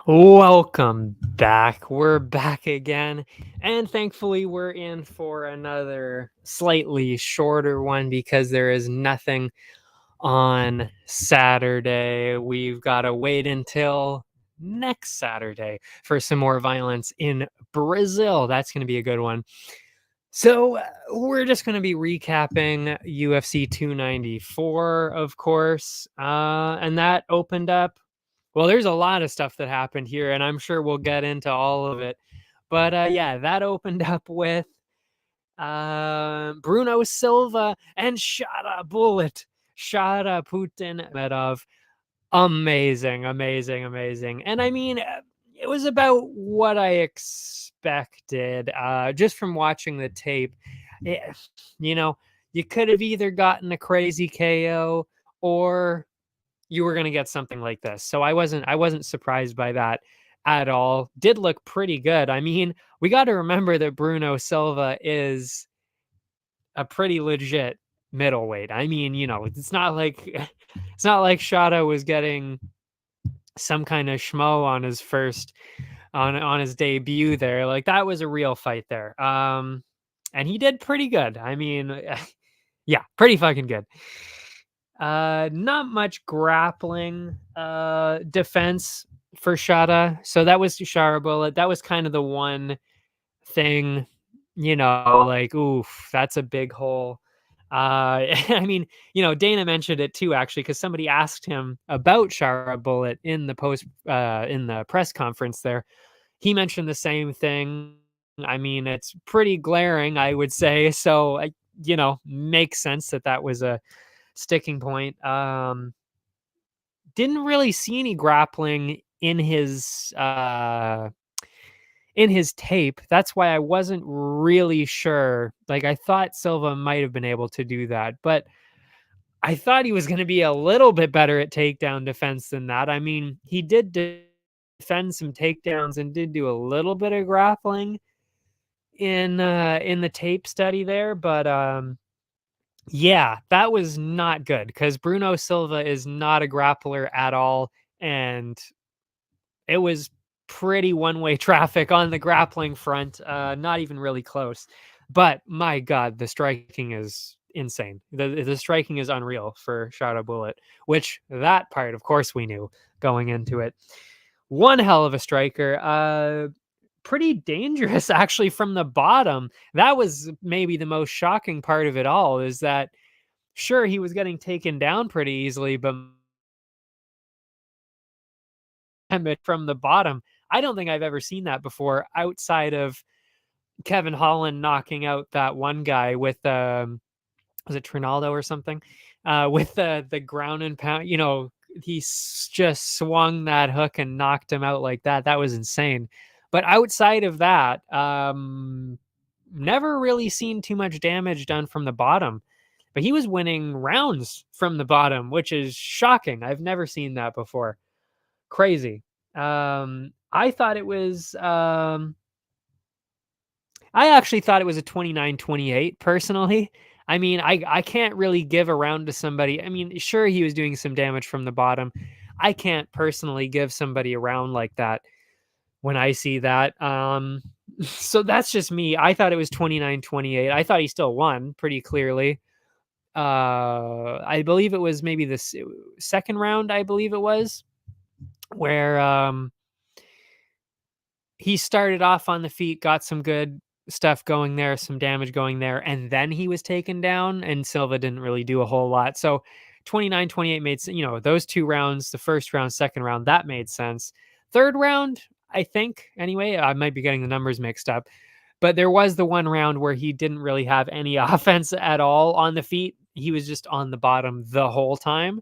Welcome back. We're back again. And thankfully, we're in for another slightly shorter one because there is nothing on Saturday. We've got to wait until next Saturday for some more violence in Brazil. That's going to be a good one. So, we're just going to be recapping UFC 294, of course. And that opened up. Well, there's a lot of stuff that happened here, and I'm sure we'll get into all of it. But yeah, that opened up with Bruno Silva and Shada Bullet, Shada Putin Medov. Amazing, amazing, amazing. And I mean, it was about what I expected just from watching the tape. It, you know, you could have either gotten a crazy KO or you were going to get something like this. So I wasn't surprised by that at all. Did look pretty good. I mean, we got to remember that Bruno Silva is a pretty legit middleweight. I mean, it's not like Shada was getting some kind of schmo on his first on his debut there. Like that was a real fight there. And he did pretty good. I mean, yeah, pretty fucking good. Not much grappling defense for Shada. So that was Shara Bullet. That was kind of the one thing, like, oof, that's a big hole. I mean, Dana mentioned it too, actually, because somebody asked him about Shara Bullet in the press conference there. He mentioned the same thing. I mean, it's pretty glaring, I would say. So, makes sense that was a sticking point. Didn't really see any grappling in his tape. That's why I wasn't really sure. Like I thought Silva might have been able to do that, but I thought he was going to be a little bit better at takedown defense than that. I mean, he did defend some takedowns and did do a little bit of grappling in the tape study there, but yeah, that was not good because Bruno Silva is not a grappler at all, and it was pretty one-way traffic on the grappling front, not even really close. But my God, the striking is insane. The striking is unreal for Shada Bullet, which that part, of course, we knew going into it. One hell of a striker. Pretty dangerous actually from the bottom. That was maybe the most shocking part of it all, is that sure, he was getting taken down pretty easily, but from the bottom, I don't think I've ever seen that before outside of Kevin Holland knocking out that one guy with was it Trinaldo or something? With the ground and pound, just swung that hook and knocked him out like that. That was insane. But outside of that, never really seen too much damage done from the bottom. But he was winning rounds from the bottom, which is shocking. I've never seen that before. Crazy. I thought it was I actually thought it was a 29-28 personally. I mean, I can't really give a round to somebody. I mean, sure, he was doing some damage from the bottom. I can't personally give somebody a round like that when I see that. So that's just me. I thought it was 29-28. I thought he still won pretty clearly. I believe it was maybe the second round, I believe it was, where he started off on the feet, got some good stuff going there, some damage going there, and then he was taken down, and Silva didn't really do a whole lot. So 29-28 made, those two rounds, the first round, second round, that made sense. Third round, I think, anyway, I might be getting the numbers mixed up, but there was the one round where he didn't really have any offense at all on the feet. He was just on the bottom the whole time.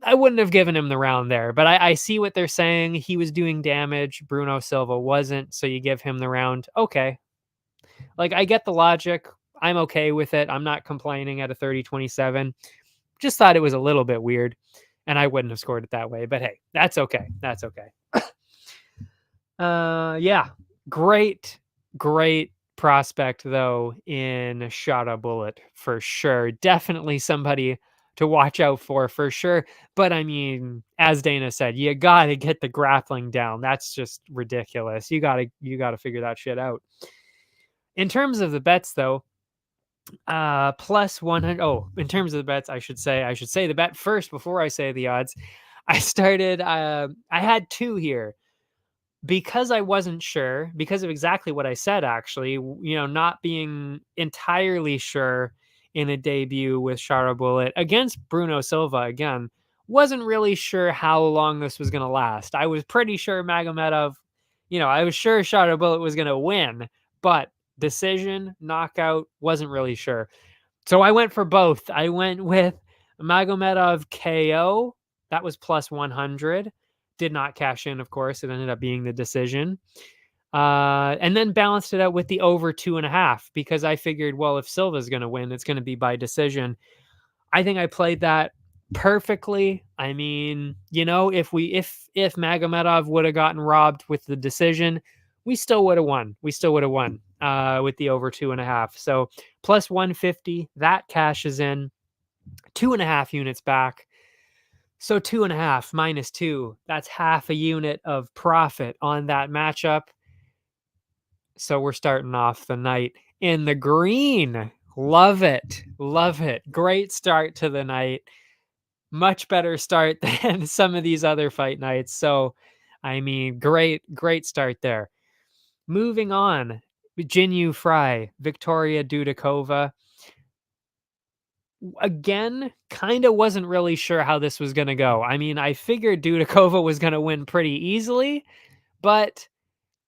I wouldn't have given him the round there, but I see what they're saying. He was doing damage. Bruno Silva wasn't, so you give him the round. Okay. Like, I get the logic. I'm okay with it. I'm not complaining at a 30-27. Just thought it was a little bit weird, and I wouldn't have scored it that way. But hey, that's okay. That's okay. Yeah. Great, great prospect, though, in Shada Bullet, for sure. Definitely somebody to watch out for sure. But I mean, as Dana said, you got to get the grappling down. That's just ridiculous. You got to figure that shit out. In terms of the bets though, plus 100. Oh, in terms of the bets, I should say the bet first before I say the odds. I started I had two here because I wasn't sure, because of exactly what I said, actually, not being entirely sure in a debut with Shara Bullet against Bruno Silva again, wasn't really sure how long this was going to last. I was pretty sure Magomedov, I was sure Shara Bullet was going to win, but decision, knockout, wasn't really sure. So I went for both. I went with Magomedov KO. That was plus 100. Did not cash in, of course. It ended up being the decision. And then balanced it out with the over 2.5 because I figured, well, if Silva's going to win, it's going to be by decision. I think I played that perfectly. I mean, if Magomedov would have gotten robbed with the decision, we still would have won. With the over 2.5. So plus 150, that cashes in 2.5 units back. So 2.5 minus 2, that's half a unit of profit on that matchup. So we're starting off the night in the green. Love it. Love it. Great start to the night. Much better start than some of these other fight nights. So, I mean, great start there. Moving on, Jinyu Fry, Victoria Dudikova. Again, kind of wasn't really sure how this was going to go. I mean, I figured Dudikova was going to win pretty easily, but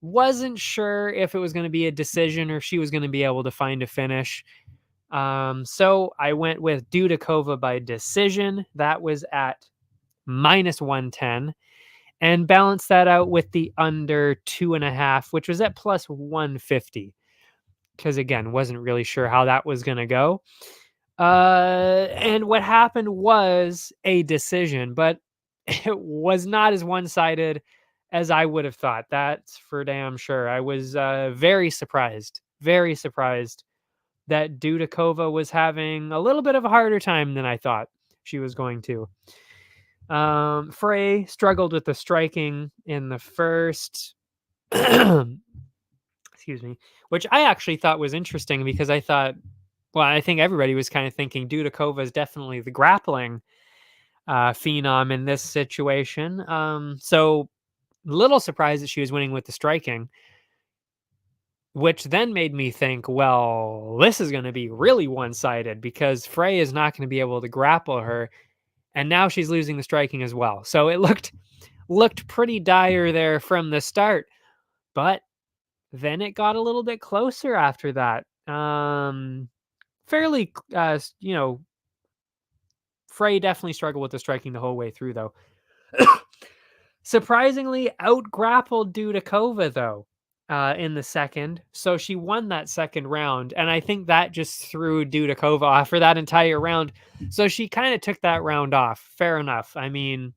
wasn't sure if it was going to be a decision or if she was going to be able to find a finish. So I went with Dudikova by decision. That was at minus 110, and balanced that out with the under 2.5, which was at plus 150. Because again, wasn't really sure how that was going to go. And what happened was a decision, but it was not as one-sided as I would have thought. That's for damn sure. I was very surprised that Dudikova was having a little bit of a harder time than I thought she was going to. Frey struggled with the striking in the first. Excuse me, which I actually thought was interesting because I thought, well, I think everybody was kind of thinking Dudikova is definitely the grappling phenom in this situation. So little surprised that she was winning with the striking, which then made me think, well, this is going to be really one-sided because Frey is not going to be able to grapple her, and now she's losing the striking as well. So it looked pretty dire there from the start, but then it got a little bit closer after that. Fairly, Frey definitely struggled with the striking the whole way through, though. Surprisingly, out-grappled Dudikova, though, in the second. So she won that second round, and I think that just threw Dudikova off for that entire round. So she kind of took that round off. Fair enough. I mean,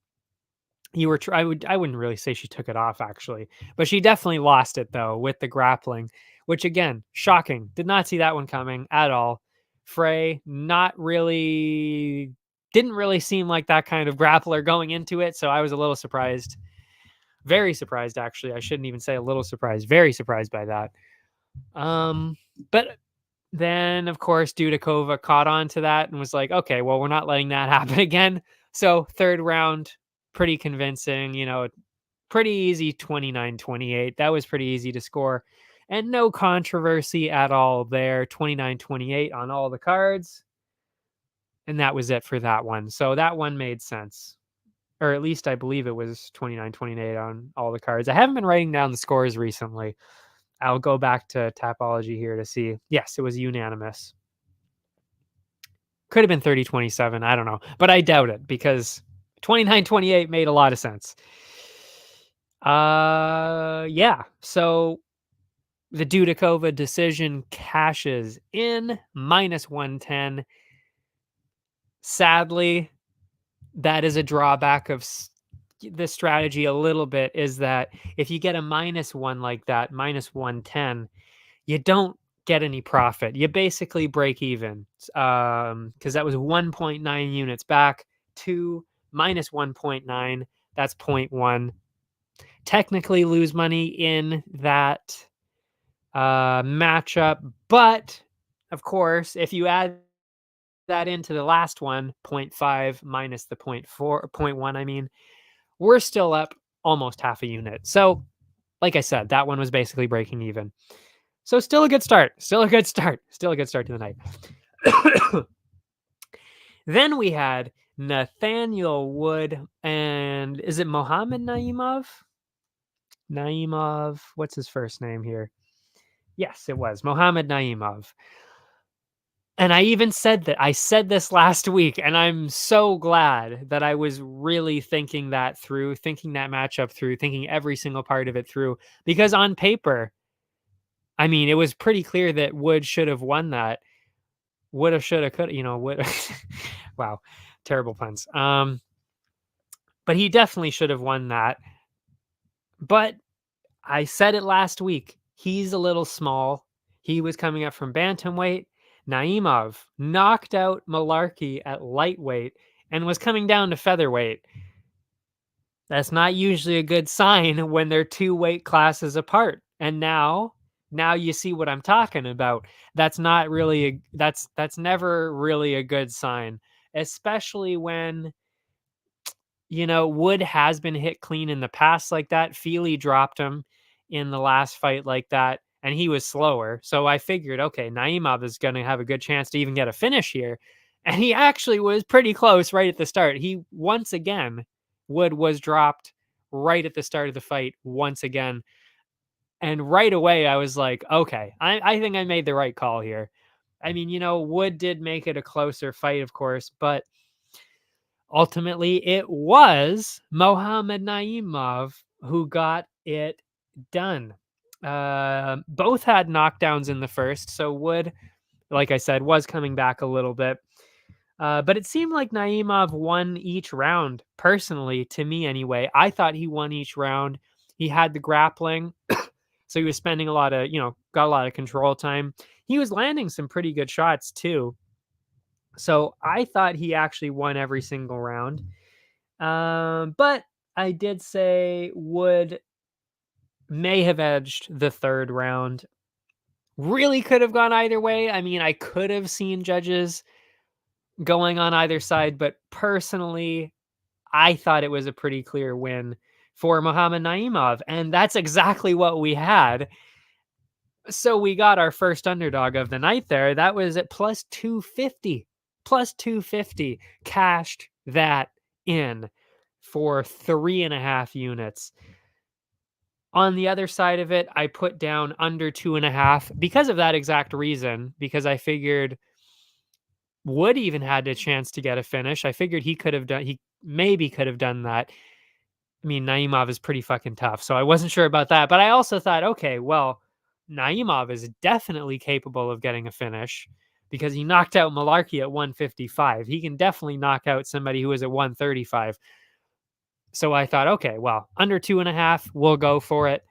I wouldn't really say she took it off, actually, but she definitely lost it, though, with the grappling, which, again, shocking. Did not see that one coming at all. Frey, didn't really seem like that kind of grappler going into it, so I was a little surprised. Very surprised, actually. I shouldn't even say a little surprised. Very surprised by that. But then, of course, Dudikova caught on to that and was like, okay, well, we're not letting that happen again. So third round, pretty convincing, pretty easy 29-28. That was pretty easy to score. And no controversy at all there. 29-28 on all the cards. And that was it for that one. So that one made sense. Or at least I believe it was 29-28 on all the cards. I haven't been writing down the scores recently. I'll go back to Tapology here to see. Yes, it was unanimous. Could have been 30-27. I don't know. But I doubt it because 29-28 made a lot of sense. Yeah. So the Dudikova decision cashes in minus 110. Sadly, that is a drawback of the strategy a little bit, is that if you get a -1 like that, minus 110, you don't get any profit. You basically break even, because that was 1.9 units back. 2 minus 1.9, that's 0.1. Technically lose money in that matchup, but of course, if you add that into the last one, 0.5 minus the 0.1, I mean, we're still up almost half a unit. So, like I said, that one was basically breaking even. So still a good start. Still a good start. Still a good start to the night. Then we had Nathaniel Wood and is it Mohammed Naimov? Naimov, what's his first name here? Yes, it was Mohammed Naimov. And I even said that I said this last week, and I'm so glad that I was really thinking that through, thinking that matchup through, thinking every single part of it through, because on paper, I mean, it was pretty clear that Wood should have won that. Woulda, shoulda, coulda, would wow, terrible puns. But he definitely should have won that. But I said it last week. He's a little small. He was coming up from bantamweight. Naimov knocked out Malarkey at lightweight and was coming down to featherweight. That's not usually a good sign when they're 2 weight classes apart. And now you see what I'm talking about. That's not really that's never really a good sign, especially when Wood has been hit clean in the past like that. Feely dropped him in the last fight like that, and he was slower. So I figured, okay, Naimov is going to have a good chance to even get a finish here. And he actually was pretty close right at the start. Once again, Wood was dropped right at the start of the fight once again. And right away, I was like, okay, I think I made the right call here. I mean, Wood did make it a closer fight, of course, but ultimately, it was Mohammed Naimov who got it done. Both had knockdowns in the first, so Wood, like I said, was coming back a little bit. But it seemed like Naimov won each round, personally, to me anyway. I thought he won each round. He had the grappling, so he was spending a lot of, got a lot of control time. He was landing some pretty good shots, too. So I thought he actually won every single round. But I did say Wood may have edged the third round. Really could have gone either way. I mean, I could have seen judges going on either side, but personally, I thought it was a pretty clear win for Mohammed Naimov, and that's exactly what we had. So we got our first underdog of the night there. That was at plus 250. Plus 250. Cashed that in for 3.5 units. On the other side of it, I put down under 2.5 because of that exact reason, because I figured Wood even had a chance to get a finish. I figured he maybe could have done that. I mean, Naimov is pretty fucking tough, so I wasn't sure about that. But I also thought, okay, well, Naimov is definitely capable of getting a finish because he knocked out Malarkey at 155. He can definitely knock out somebody who is at 135. So I thought, okay, well, under 2.5, we'll go for it.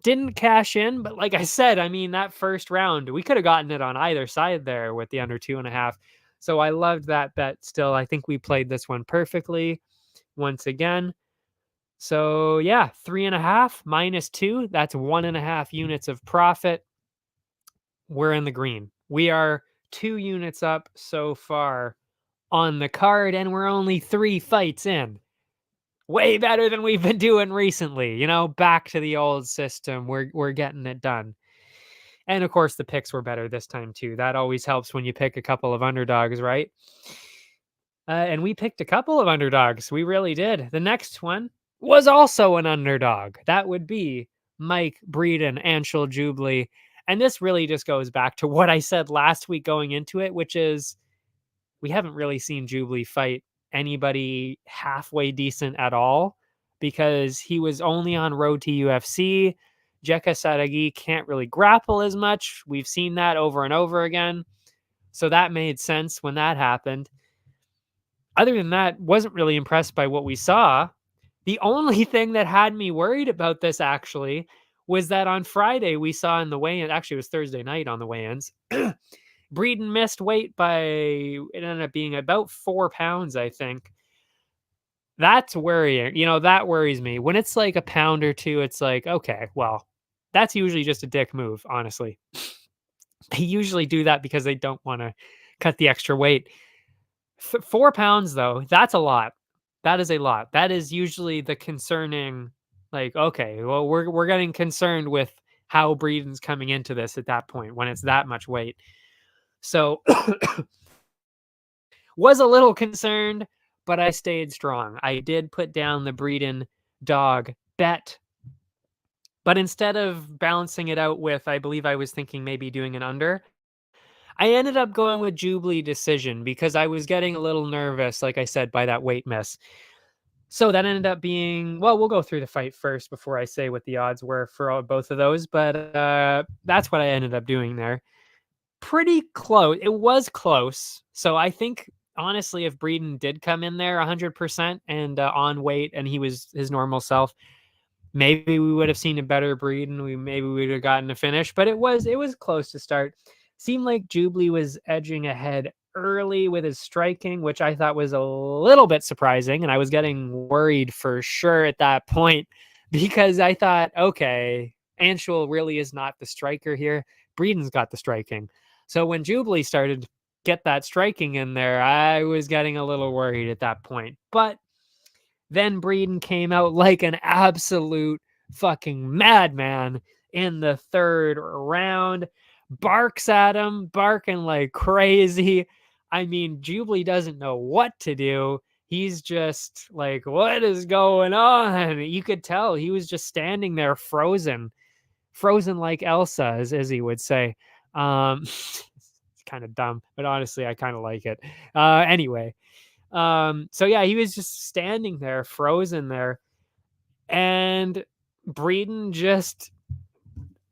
Didn't cash in, but like I said, I mean, that first round, we could have gotten it on either side there with the under 2.5. So I loved that bet still. I think we played this one perfectly once again. So yeah, 3.5 minus 2, that's 1.5 units of profit. We're in the green. We are 2 units up so far on the card, and we're only 3 fights in. Way better than we've been doing recently. Back to the old system. We're getting it done. And of course, the picks were better this time too. That always helps when you pick a couple of underdogs, right? And we picked a couple of underdogs. We really did. The next one was also an underdog. That would be Mike Breeden, Anshul Jubilee. And this really just goes back to what I said last week going into it, which is we haven't really seen Jubilee fight anybody halfway decent at all because he was only on road to UFC. Jeka Saragi can't really grapple as much. We've seen that over and over again. So that made sense when that happened. Other than that, wasn't really impressed by what we saw. The only thing that had me worried about this actually was that on Friday we saw in the weigh-in, actually it was Thursday night on the weigh-ins, Breeden missed weight by, it ended up being about 4 pounds, I think. That's worrying. That worries me. When it's like a pound or two, it's like, okay, well, that's usually just a dick move, honestly. They usually do that because they don't want to cut the extra weight. 4 pounds, though, that's a lot. That is a lot. That is usually the concerning, like, okay, well, we're getting concerned with how Breeden's coming into this at that point when it's that much weight. So was a little concerned, but I stayed strong. I did put down the Breeden dog bet, but instead of balancing it out with, I believe I was thinking maybe doing an under, I ended up going with Jubilee decision because I was getting a little nervous, like I said, by that weight miss. So that ended up being, well, we'll go through the fight first before I say what the odds were for both of those, but that's what I ended up doing there. Pretty close. It was close. So I think, honestly, if Breeden did come in there 100% and on weight and he was his normal self, maybe we would have seen a better Breeden. Maybe we would have gotten a finish, but it was close to start. Seemed like Jubilee was edging ahead early with his striking, which I thought was a little bit surprising. And I was getting worried for sure at that point because I thought, okay, Anshul really is not the striker here. Breeden's got the striking. So when Jubilee started to get that striking in there, I was getting a little worried at that point. But then Breeden came out like an absolute fucking madman in the third round. Barks at him, barking like crazy. I mean, Jubilee doesn't know what to do. He's just like, what is going on? You could tell he was just standing there frozen like Elsa, as he would say. It's kind of dumb, but honestly, I kind of like it. Anyway, so yeah, he was just standing there, frozen there, and Breeden just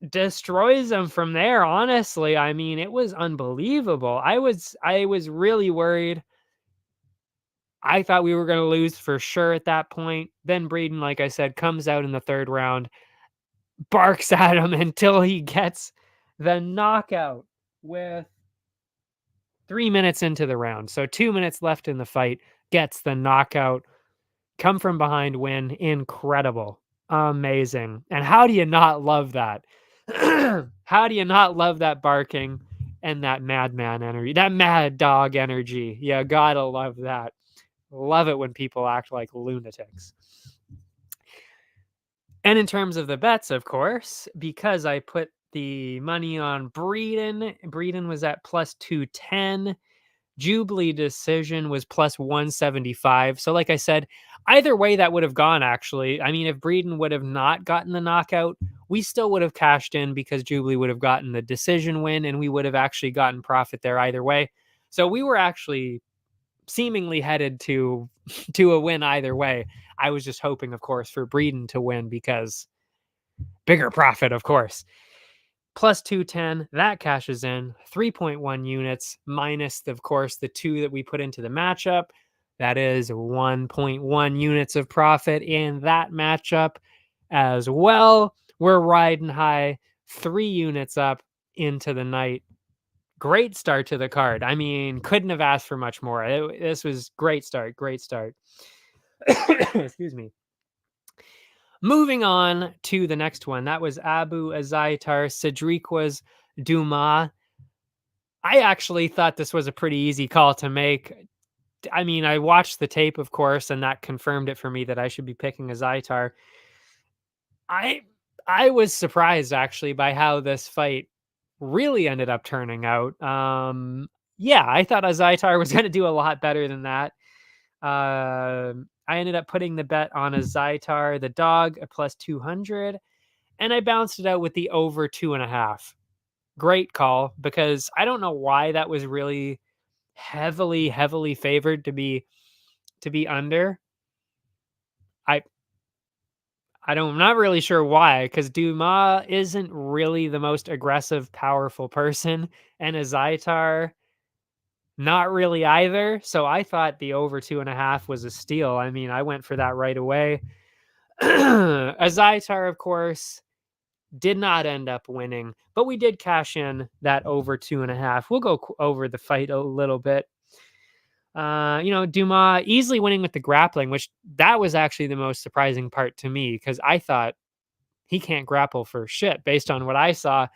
destroys him from there. Honestly, I mean, it was unbelievable. I was really worried. I thought we were going to lose for sure at that point. Then Breeden, like I said, comes out in the third round, barks at him until he gets the knockout with 3 minutes into the round. So 2 minutes left in the fight, gets the knockout. Come from behind win. Incredible. Amazing. And how do you not love that? How do you not love that barking and that madman energy, that mad dog energy? You gotta love that. Love it when people act like lunatics. And in terms of the bets, of course, because I put the money on Breeden was at plus 210. Jubilee decision was plus 175. So like I said, either way that would have gone, actually. I mean, if Breeden would have not gotten the knockout, we still would have cashed in because Jubilee would have gotten the decision win and we would have actually gotten profit there either way. So we were actually seemingly headed to a win either way. I was just hoping, of course, for Breeden to win because bigger profit, of course. Plus 210, that cashes in 3.1 units minus, of course, the 2 that we put into the matchup. That is 1.1 units of profit in that matchup as well. We're riding high, 3 units up into the night. Great start to the card. I mean, couldn't have asked for much more. This was great start. Excuse me. Moving on to the next one. That was Abu Azaitar Cedriquez Dumas. I actually thought this was a pretty easy call to make. I mean, I watched the tape, of course, and that confirmed it for me that I should be picking Azaitar. I was surprised, actually, by how this fight really ended up turning out. Yeah, I thought Azaitar was going to do a lot better than that. I ended up putting the bet on Azaitar, the dog, at plus 200, and I bounced it out with the over 2.5. Great call, because I don't know why that was really heavily favored to be under. I'm not really sure why, because Dumas isn't really the most aggressive, powerful person, and Azaitar not really either. So I thought the over 2.5 was a steal. I mean, I went for that right away. Azaitar, of course, Did not end up winning, but we did cash in that over 2.5. We'll go over the fight a little bit. Dumas easily winning with the grappling, which that was actually the most surprising part to me because I thought he can't grapple for shit based on what I saw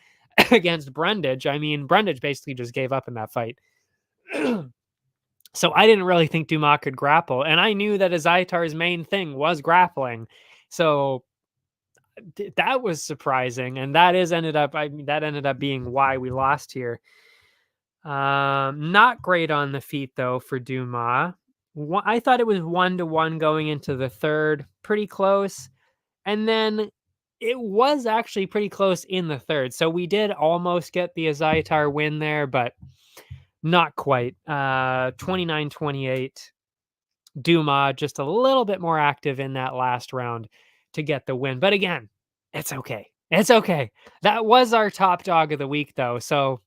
against Brundage. I mean, Brundage basically just gave up in that fight. So I didn't really think Dumas could grapple, and I knew that Azaitar's main thing was grappling. So that was surprising, and that ended up being why we lost here. Not great on the feet though for Dumas. I thought it was 1-1 going into the third, pretty close, and then it was actually pretty close in the third. So we did almost get the Azaitar win there, but not quite. 29-28. Dumas just a little bit more active in that last round to get the win. But again, it's okay. It's okay. That was our top dog of the week, though. So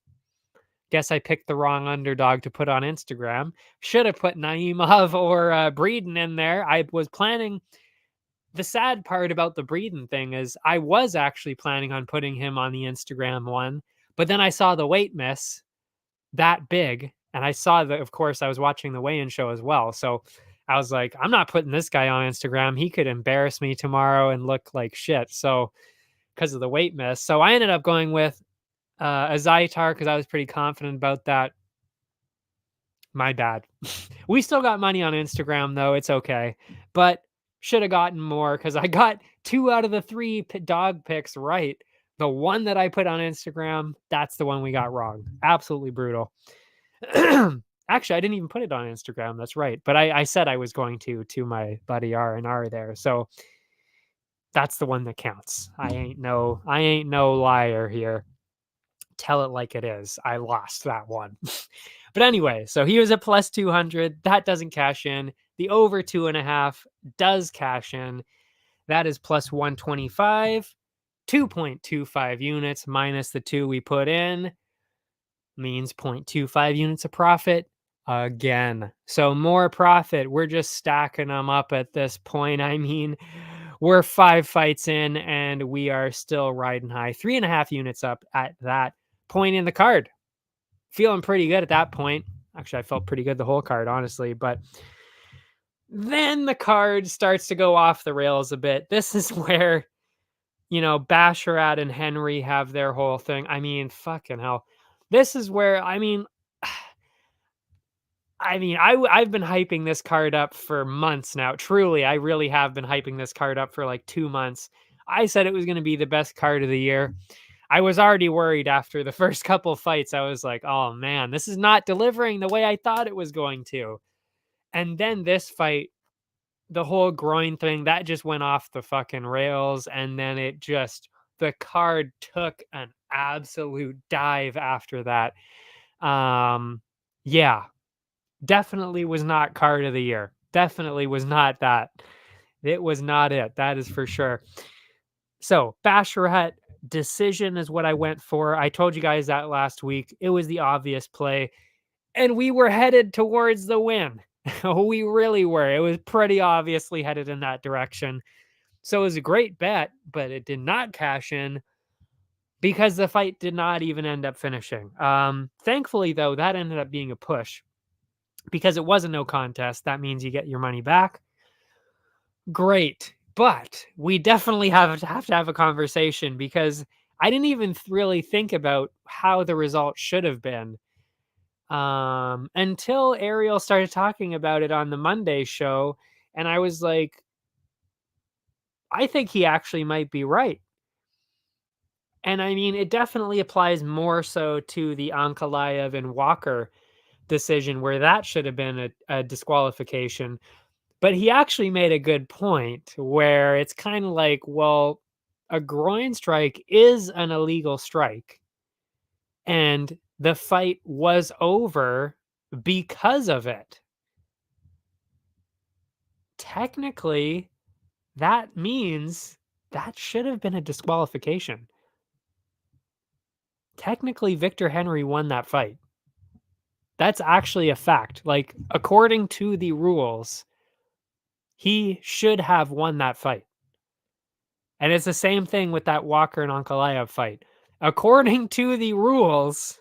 guess I picked the wrong underdog to put on Instagram. Should have put Naimov or Breeden in there. I was planning. The sad part about the Breeden thing is I was actually planning on putting him on the Instagram one, but then I saw the weight miss that big, and I saw that, of course, I was watching the weigh-in show as well. So I was like, I'm not putting this guy on Instagram. He could embarrass me tomorrow and look like shit. So because of the weight miss. So I ended up going with Azaitar because I was pretty confident about that. My bad. We still got money on Instagram, though. It's okay. But should have gotten more because I got 2 out of the 3 dog picks right. The one that I put on Instagram, that's the one we got wrong. Absolutely brutal. Actually, I didn't even put it on Instagram. That's right. But I said I was going to my buddy R&R there. So that's the one that counts. I ain't no liar here. Tell it like it is. I lost that one. But anyway, so he was at plus 200. That doesn't cash in. The over 2.5 does cash in. That is plus 125. 2.25 units minus the 2 we put in means 0.25 units of profit again. So more profit. We're just stacking them up at this point. I mean, we're 5 fights in and we are still riding high. 3.5 units up at that point in the card. Feeling pretty good at that point. Actually, I felt pretty good the whole card, honestly. But then the card starts to go off the rails a bit. This is where, Basharat and Henry have their whole thing. I mean, fucking hell. This is where, I've been hyping this card up for months now. Truly, I really have been hyping this card up for like 2 months. I said it was going to be the best card of the year. I was already worried after the first couple fights. I was like, oh man, this is not delivering the way I thought it was going to. And then this fight, the whole groin thing, that just went off the fucking rails. And then the card took an absolute dive after that. Yeah, definitely was not card of the year. Definitely was not that. It was not it. That is for sure. So Basharat decision is what I went for. I told you guys that last week. It was the obvious play, and we were headed towards the win. We really were. It was pretty obviously headed in that direction. So it was a great bet, but it did not cash in because the fight did not even end up finishing. Thankfully, though, that ended up being a push because it was a no contest. That means you get your money back. Great. But we definitely have to have a conversation because I didn't even really think about how the result should have been until Ariel started talking about it on the Monday show. And I was like, I think he actually might be right. And I mean, it definitely applies more so to the Ankalaev and Walker decision where that should have been a disqualification. But he actually made a good point where it's kind of like, well, a groin strike is an illegal strike. And the fight was over because of it. Technically, that means that should have been a disqualification. Technically, Victor Henry won that fight. That's actually a fact. Like, according to the rules, he should have won that fight. And it's the same thing with that Walker and Ankalaev fight. According to the rules,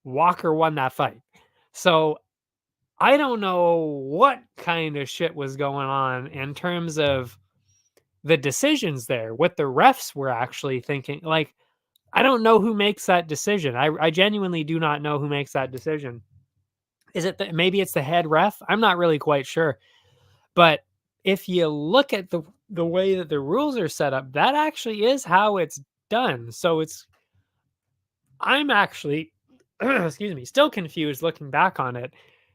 Walker won that fight. So I don't know what kind of shit was going on in terms of the decisions there, what the refs were actually thinking. Like, I don't know who makes that decision. I genuinely do not know who makes that decision. Is it maybe it's the head ref? I'm not really quite sure. But if you look at the way that the rules are set up, that actually is how it's done. So I'm actually excuse me, still confused looking back on it,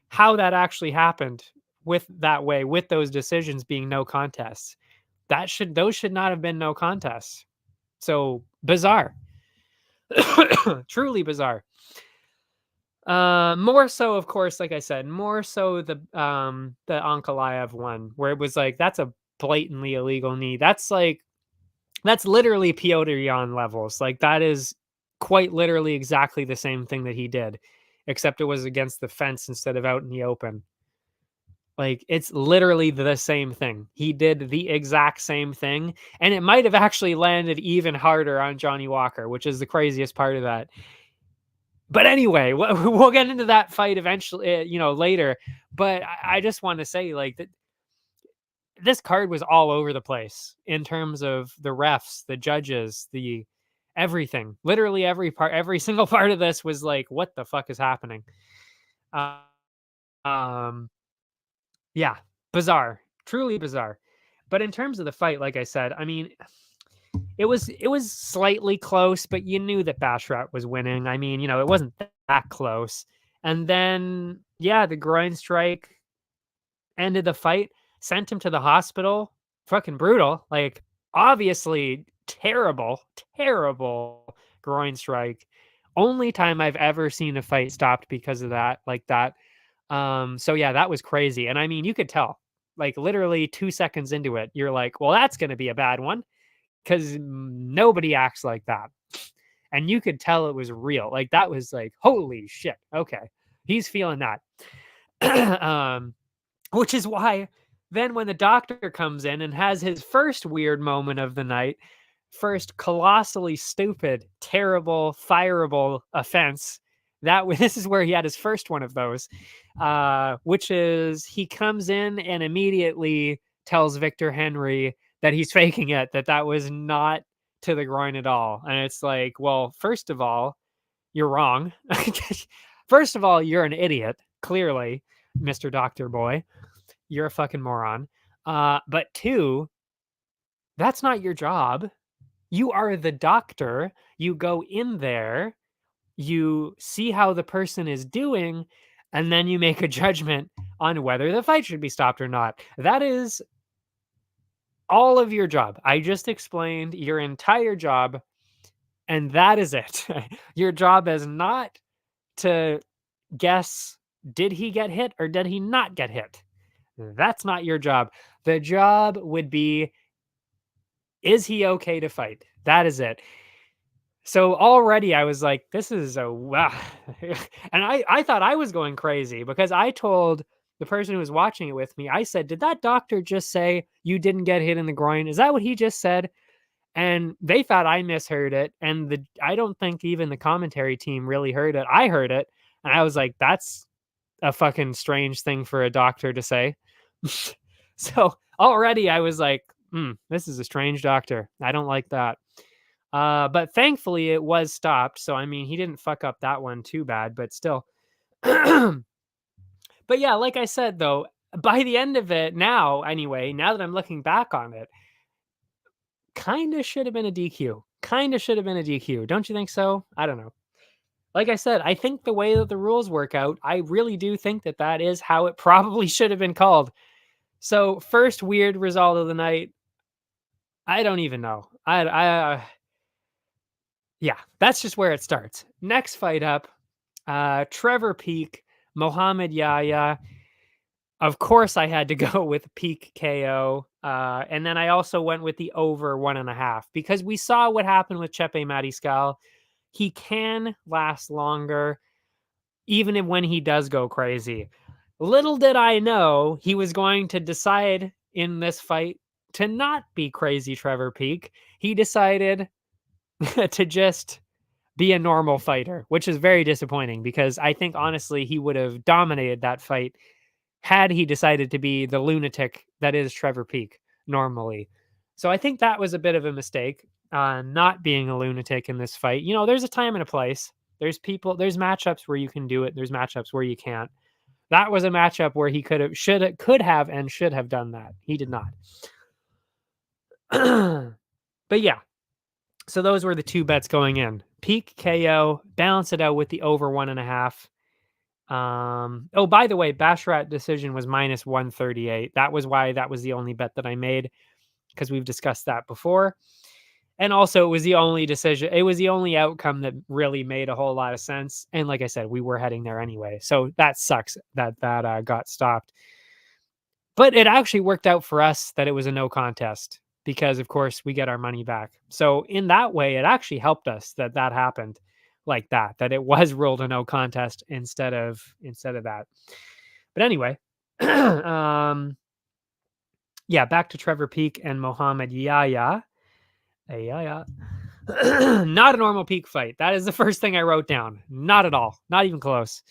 how that actually happened with that way, with those decisions being no contests. Those should not have been no contests. So bizarre. Truly bizarre. More so, of course, like I said, more so the Ankalaev one, where it was like that's a blatantly illegal knee. That's literally Piotr Jan levels. Like that is quite literally exactly the same thing that he did, except it was against the fence instead of out in the open. Like it's literally the same thing. He did the exact same thing, and it might have actually landed even harder on Johnny Walker, which is the craziest part of that. But anyway, we'll get into that fight eventually, later. But I just want to say, like, that this card was all over the place in terms of the refs, the judges, the everything. Literally every single part of this was like, what the fuck is happening? Uh, um, yeah, bizarre, truly bizarre. But in terms of the fight, like I said, I mean, it was slightly close, but you knew that Bashrat was winning. I mean, it wasn't that close. And then, yeah, the groin strike ended the fight, sent him to the hospital. Fucking brutal. Like, obviously, terrible, terrible groin strike. Only time I've ever seen a fight stopped because of that, like that. So yeah, that was crazy. And I mean, you could tell, like, literally 2 seconds into it, you're like, well, that's going to be a bad one because nobody acts like that. And you could tell it was real. Like, that was like, holy shit. Okay. He's feeling that. Which is why then when the doctor comes in and has his first weird moment of the night, first colossally stupid, terrible, fireable offense, this is where he had his first one of those, which is he comes in and immediately tells Victor Henry that he's faking it, that was not to the groin at all. And it's like, well, first of all, you're wrong. First of all, you're an idiot, clearly, Mr. Doctor Boy. You're a fucking moron. But two, that's not your job. You are the doctor. You go in there, you see how the person is doing, and then you make a judgment on whether the fight should be stopped or not. That is all of your job. I just explained your entire job, and that is it. Your job is not to guess, did he get hit or did he not get hit? That's not your job. The job would be, is he okay to fight? That is it. So already I was like, this is a wow. And I thought I was going crazy because I told the person who was watching it with me, I said, did that doctor just say you didn't get hit in the groin? Is that what he just said? And they thought I misheard it. And I don't think even the commentary team really heard it. I heard it. And I was like, that's a fucking strange thing for a doctor to say. So already I was like, this is a strange doctor. I don't like that. But thankfully it was stopped. So, I mean, he didn't fuck up that one too bad, but still. But yeah, like I said, though, by the end of it now, anyway, now that I'm looking back on it, kind of should have been a DQ. Kind of should have been a DQ. Don't you think so? I don't know. Like I said, I think the way that the rules work out, I really do think that is how it probably should have been called. So, first weird result of the night, I don't even know. Yeah, that's just where it starts. Next fight up, Trevor Peak, Mohamed Yahya. Of course, I had to go with Peak KO. And then I also went with the over 1.5 because we saw what happened with Chepe Mariscal. He can last longer, even when he does go crazy. Little did I know he was going to decide in this fight to not be crazy Trevor Peak. He decided to just be a normal fighter, which is very disappointing because I think honestly he would have dominated that fight had he decided to be the lunatic that is Trevor Peak normally. So I think that was a bit of a mistake, not being a lunatic in this fight. There's a time and a place. There's matchups where you can do it. There's matchups where you can't. That was a matchup where he could have, and should have done that. He did not. But yeah, so those were the two bets going in. Peak KO, balance it out with the over 1.5. Oh, by the way, Basharat decision was minus 138. That was why that was the only bet that I made, because we've discussed that before. And also, it was the only decision. It was the only outcome that really made a whole lot of sense. And like I said, we were heading there anyway. So that sucks that got stopped. But it actually worked out for us that it was a no contest because, of course, we get our money back. So in that way, it actually helped us that happened like that it was ruled a no contest instead of that. But anyway, yeah, back to Trevor Peak and Mohamed Yahya. Not a normal Peak fight. That is the first thing I wrote down. Not at all. Not even close.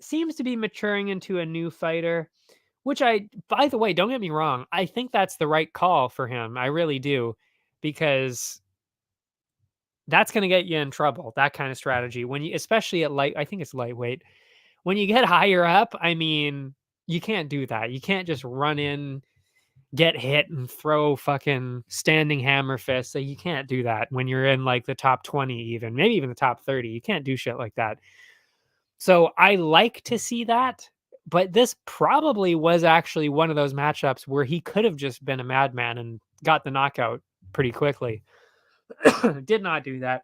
Seems to be maturing into a new fighter, which by the way, don't get me wrong, I think that's the right call for him. I really do, because that's going to get you in trouble. That kind of strategy, when you, especially at I think it's lightweight, when you get higher up, I mean, you can't do that. You can't just run in, get hit, and throw fucking standing hammer fists. So you can't do that when you're in like the top 20, even maybe even the top 30. You can't do shit like that. So I like to see that, but this probably was actually one of those matchups where he could have just been a madman and got the knockout pretty quickly. Did not do that.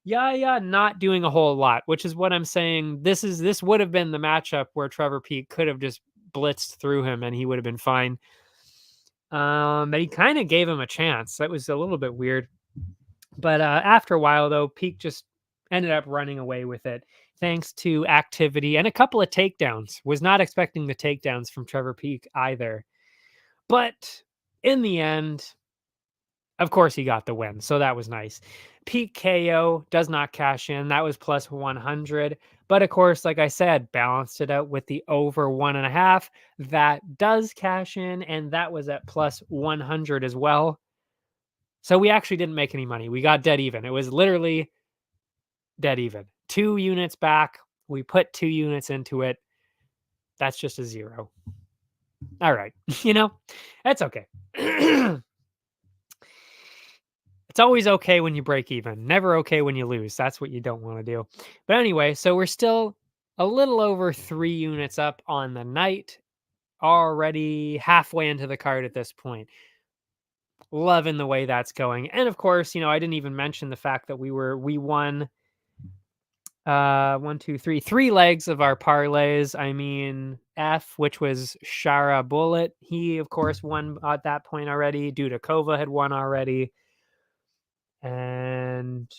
Yeah, not doing a whole lot, which is what I'm saying. This would have been the matchup where Trevor Peak could have just blitzed through him and he would have been fine. But he kind of gave him a chance. That was a little bit weird. But after a while, though, Peak just ended up running away with it, thanks to activity and a couple of takedowns. Was not expecting the takedowns from Trevor Peak either. But in the end, of course, he got the win. So that was nice. Peak KO does not cash in. That was plus 100. But of course, like I said, balanced it out with the over 1.5. That does cash in. And that was at plus 100 as well. So we actually didn't make any money. We got dead even. It was literally dead even. 2 units back. We put 2 units into it. That's just a 0. All right. That's okay. It's always okay when you break even. Never okay when you lose. That's what you don't want to do. But anyway, so we're still a little over 3 units up on the night. Already halfway into the card at this point. Loving the way that's going. And of course, I didn't even mention the fact that we won 3 legs of our parlays. I mean, F, which was Shara Bullet, he of course won at that point already. Dudakova had won already. And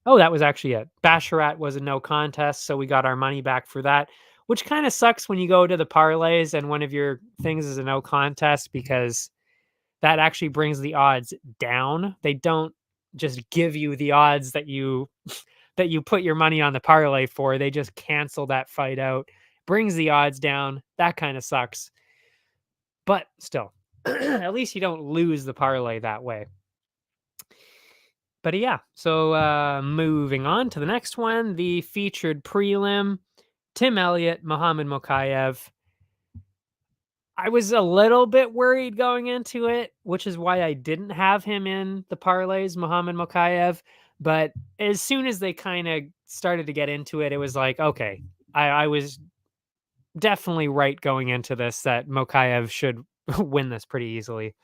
that was actually it. Basharat was a no contest, so we got our money back for that, which kind of sucks when you go to the parlays and one of your things is a no contest, because that actually brings the odds down. They don't just give you the odds that you put your money on the parlay for. They just cancel that fight out, brings the odds down. That kind of sucks. But still, at least you don't lose the parlay that way. But yeah, so moving on to the next one, the featured prelim, Tim Elliott, Muhammad Mokaev. I was a little bit worried going into it, which is why I didn't have him in the parlays, Muhammad Mokaev. But as soon as they kind of started to get into it, it was like, okay, I was definitely right going into this that Mokaev should win this pretty easily.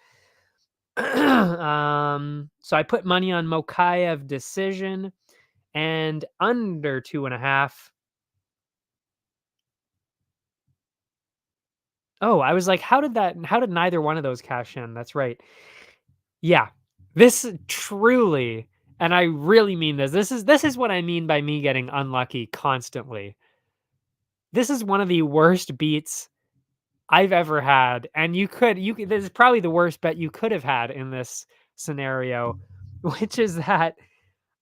So I put money on Mokaev decision and under 2.5. Oh, I was like, how did neither one of those cash in? That's right. Yeah, this truly, and I really mean this. This is what I mean by me getting unlucky constantly. This is one of the worst beats I've ever had. And this is probably the worst bet you could have had in this scenario, which is that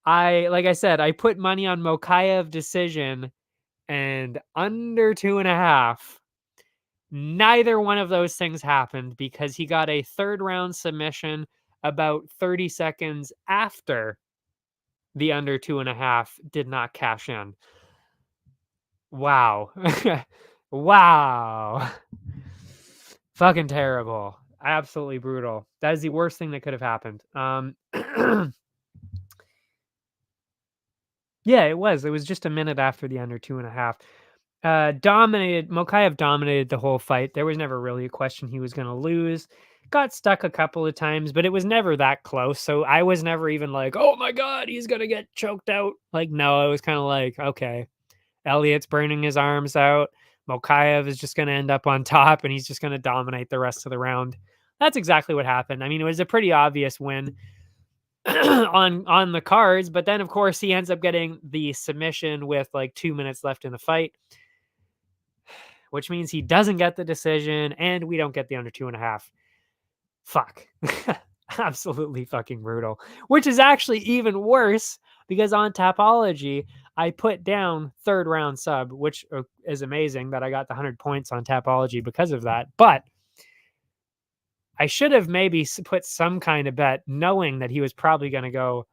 like I said, I put money on Mokaev decision and under 2.5. Neither one of those things happened because he got a third round submission about 30 seconds after the under 2.5 did not cash in. Wow. Wow. Fucking terrible. Absolutely brutal. That is the worst thing that could have happened. Yeah, it was. It was just a minute after the under 2.5. Mokaev dominated the whole fight. There was never really a question he was going to lose. Got stuck a couple of times, but it was never that close. So I was never even like, oh my God, he's going to get choked out. Like, no, it was kind of like, okay, Elliott's burning his arms out. Mokaev is just going to end up on top and he's just going to dominate the rest of the round. That's exactly what happened. I mean, it was a pretty obvious win on the cards, but then of course he ends up getting the submission with like 2 minutes left in the fight, which means he doesn't get the decision and we don't get the under 2.5. Fuck. Absolutely fucking brutal. Which is actually even worse because on Tapology, I put down third round sub, which is amazing that I got the 100 points on Tapology because of that. But I should have maybe put some kind of bet knowing that he was probably going to go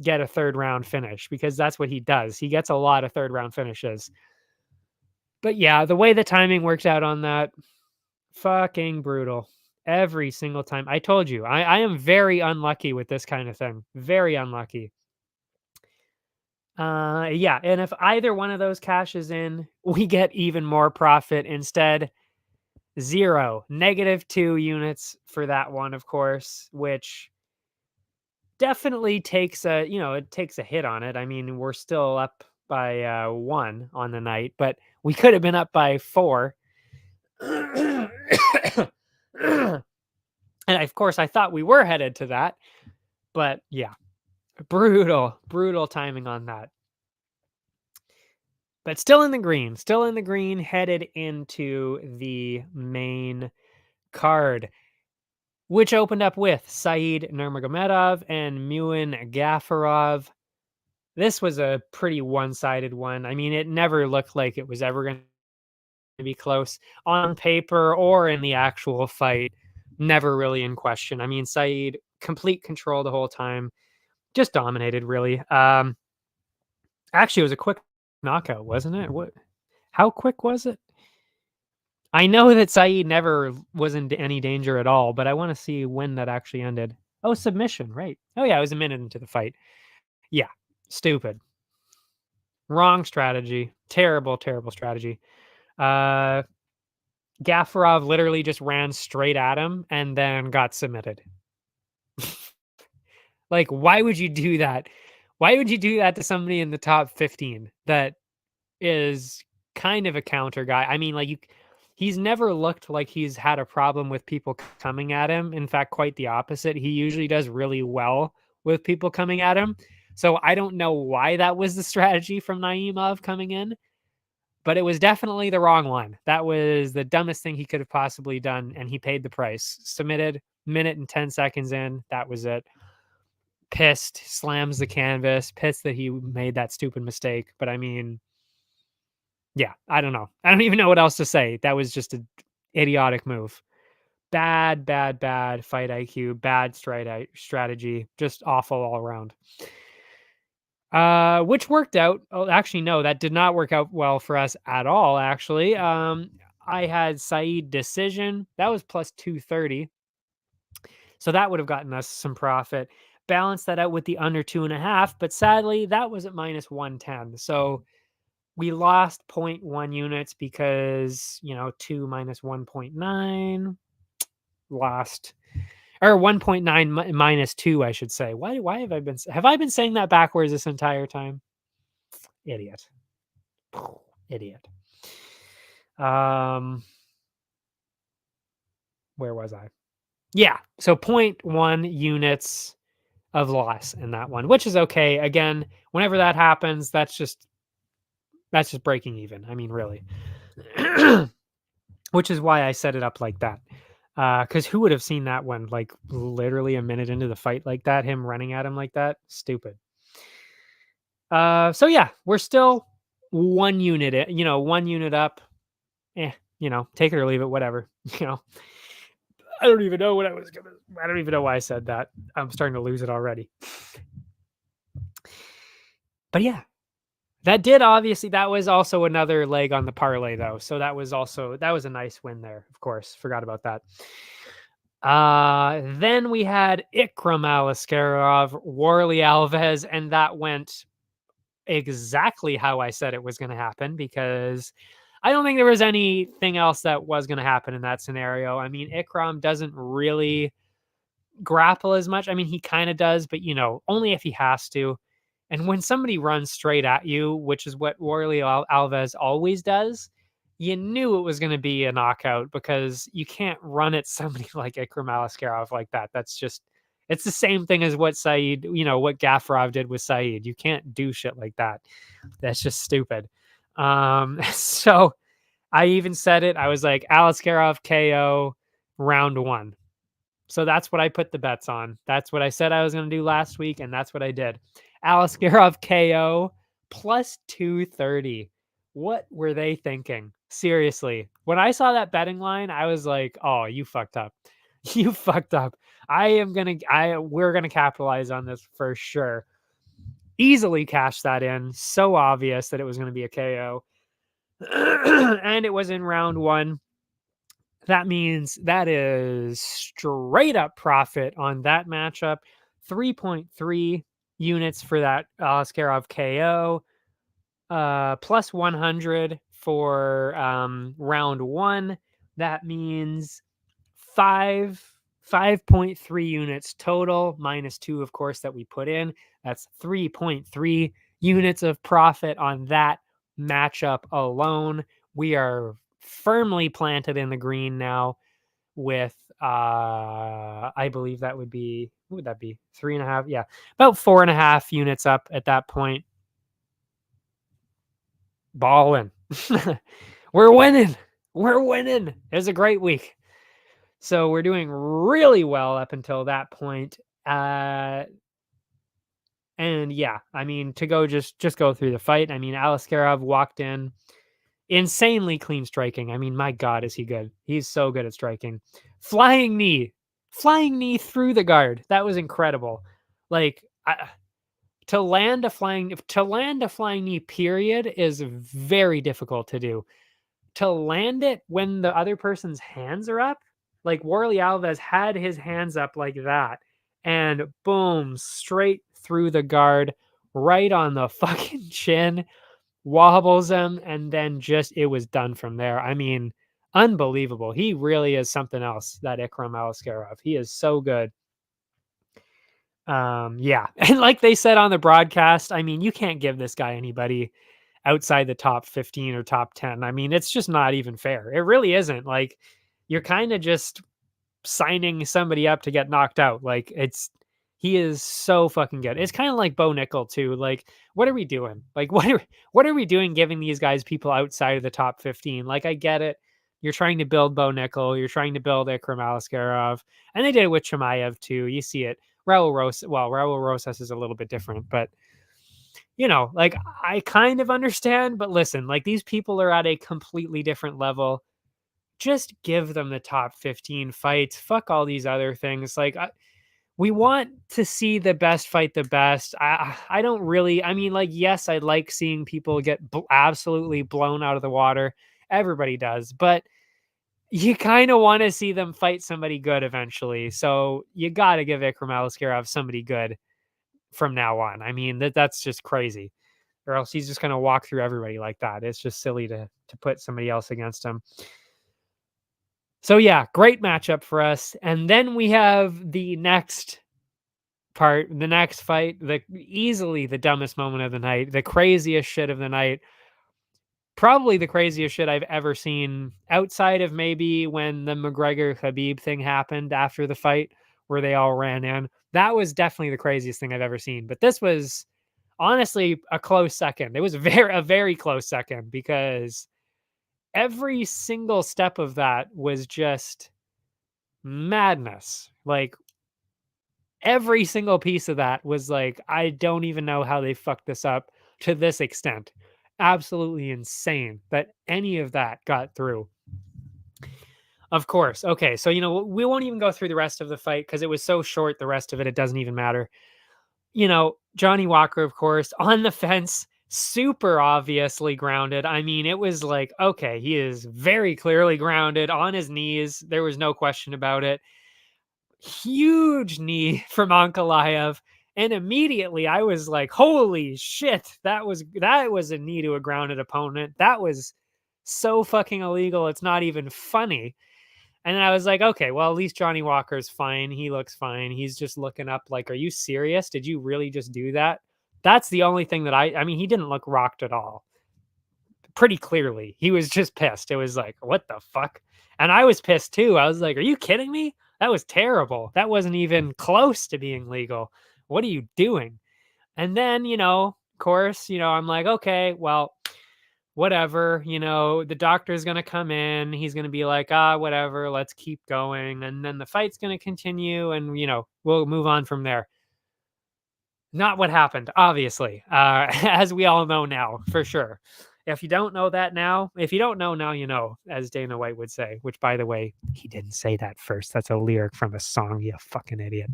get a third round finish because that's what he does. He gets a lot of third round finishes. But yeah, the way the timing worked out on that, fucking brutal. Every single time. I told you, I am very unlucky with this kind of thing. Very unlucky. Yeah, and if either one of those cashes in, we get even more profit. Instead, 0, -2 units for that one, of course, which definitely takes it takes a hit on it. I mean, we're still up by 1 on the night, but we could have been up by 4. And of course, I thought we were headed to that, but yeah, brutal timing on that. But still in the green, headed into the main card, which opened up with Said Nurmagomedov and Muin Gafarov. This was a pretty one-sided one. I mean, it never looked like it was ever going to be close on paper or in the actual fight. Never really in question. I mean, Said, complete control the whole time, just dominated, really. Actually, it was a quick knockout, wasn't it? How quick was it? I know that Said never was in any danger at all, but I want to see when that actually ended. Oh, submission, right. Oh, yeah, it was a minute into the fight. Yeah, stupid. Wrong strategy. Terrible strategy. Gafarov literally just ran straight at him and then got submitted. Like, why would you do that? Why would you do that to somebody in the top 15 that is kind of a counter guy? I mean, like, he's never looked like he's had a problem with people coming at him. In fact, quite the opposite. He usually does really well with people coming at him. So I don't know why that was the strategy from Naimov coming in, but it was definitely the wrong one. That was the dumbest thing he could have possibly done, and he paid the price. Submitted, minute and 10 seconds in, that was it. Pissed, slams the canvas, pissed that he made that stupid mistake. But I mean, yeah, I don't know. I don't even know what else to say. That was just an idiotic move. Bad fight IQ, bad strategy, just awful all around. Which worked out. Oh, actually, no, that did not work out well for us at all, actually. I had Said decision. That was plus 230. So that would have gotten us some profit. Balance that out with the under 2.5, but sadly, that was at minus 110. So we lost 0.1 units because, 2 minus 1.9 lost, or 1.9 minus 2, I should say. Why have I been saying that backwards this entire time? Idiot. Idiot. Where was I? Yeah, so 0.1 units of loss in that one, which is okay. Again, whenever that happens, that's just breaking even. I mean, really. which is why I set it up like that. Because who would have seen that one, like literally a minute into the fight like that, him running at him like that? Stupid. So yeah, we're still 1 unit, 1 unit up. Take it or leave it, whatever. You know, I don't even know what I don't even know why I said that. I'm starting to lose it already. But yeah, that was also another leg on the parlay though. So that was a nice win there. Of course, forgot about that. Then we had Ikram Alaskarov, Warley Alves, and that went exactly how I said it was going to happen, because I don't think there was anything else that was going to happen in that scenario. I mean, Ikram doesn't really grapple as much. I mean, he kind of does, but only if he has to. And when somebody runs straight at you, which is what Warley Alves always does, you knew it was going to be a knockout, because you can't run at somebody like Ikram Alaskarov like that. It's the same thing as what what Gafarov did with Saeed. You can't do shit like that. That's just stupid. So I even said it. I was like, Alaskarov KO round 1. So that's what I put the bets on. That's what I said I was going to do last week, and that's what I did. Alaskarov KO plus 230. What were they thinking? Seriously. When I saw that betting line, I was like, "Oh, you fucked up. You fucked up. We're going to capitalize on this for sure." Easily cashed that in. So obvious that it was going to be a KO. And it was in round 1. That means that is straight up profit on that matchup. 3.3 units for that Askarov KO, plus 100 for round 1. That means 5.3 units total, minus 2, of course, that we put in. That's 3.3 units of profit on that matchup alone. We are firmly planted in the green now with I believe that would be, what would that be, 3.5? Yeah, about 4.5 units up at that point. Balling. We're winning. It was a great week. So we're doing really well up until that point. And yeah, I mean, to go just go through the fight. I mean, Alaskarov walked in insanely clean striking. I mean, my God, is he good? He's so good at striking. Flying knee through the guard. That was incredible. Like, to land a flying knee, period, is very difficult to do. To land it when the other person's hands are up, like Warley Alves had his hands up like that, and boom, straight through the guard, right on the fucking chin, wobbles him, and then just it was done from there. I mean, unbelievable. He really is something else, that Ikram Alaskarov. He is so good. Yeah. And like they said on the broadcast, I mean, you can't give this guy anybody outside the top 15 or top 10. I mean, it's just not even fair. It really isn't. Like, you're kind of just signing somebody up to get knocked out. Like, he is so fucking good. It's kind of like Bo Nickel too. Like, what are we doing? Like, what are we doing giving these guys people outside of the top 15? Like, I get it. You're trying to build Bo Nickel. You're trying to build Ikram Alaskarov. And they did it with Chimaev too. You see it. Raul Rosas is a little bit different, but like, I kind of understand. But listen, like, these people are at a completely different level. Just give them the top 15 fights. Fuck all these other things. Like, we want to see the best fight the best. I don't really, I mean, like, yes, I like seeing people get absolutely blown out of the water. Everybody does, but you kind of want to see them fight somebody good eventually. So you got to give Ikram Alaskarov somebody good from now on. I mean, that's just crazy. Or else he's just going to walk through everybody like that. It's just silly to put somebody else against him. So yeah, great matchup for us. And then we have the next fight, easily the dumbest moment of the night, the craziest shit of the night. Probably the craziest shit I've ever seen, outside of maybe when the McGregor Khabib thing happened after the fight, where they all ran in. That was definitely the craziest thing I've ever seen. But this was honestly a close second. It was a very close second, because every single step of that was just madness. Like, every single piece of that was like, I don't even know how they fucked this up to this extent. Absolutely insane that any of that got through. Of course. Okay. So, we won't even go through the rest of the fight because it was so short. The rest of it, it doesn't even matter. Johnny Walker, of course, on the fence, super obviously grounded. I mean, it was like, okay, he is very clearly grounded on his knees. There was no question about it. Huge knee from Ankalaev. And immediately I was like, holy shit, that was a knee to a grounded opponent. That was so fucking illegal. It's not even funny. And then I was like, okay, well, at least Johnny Walker's fine. He looks fine. He's just looking up like, are you serious? Did you really just do that? That's the only thing that I mean, he didn't look rocked at all. Pretty clearly. He was just pissed. It was like, what the fuck? And I was pissed too. I was like, are you kidding me? That was terrible. That wasn't even close to being legal. What are you doing? And then, of course, I'm like, okay, well, whatever, the doctor's going to come in. He's going to be like, whatever, let's keep going. And then the fight's going to continue and, we'll move on from there. Not what happened, obviously, as we all know now, for sure. If you don't know that now, if you don't know now, as Dana White would say, which, by the way, he didn't say that first. That's a lyric from a song, you fucking idiot.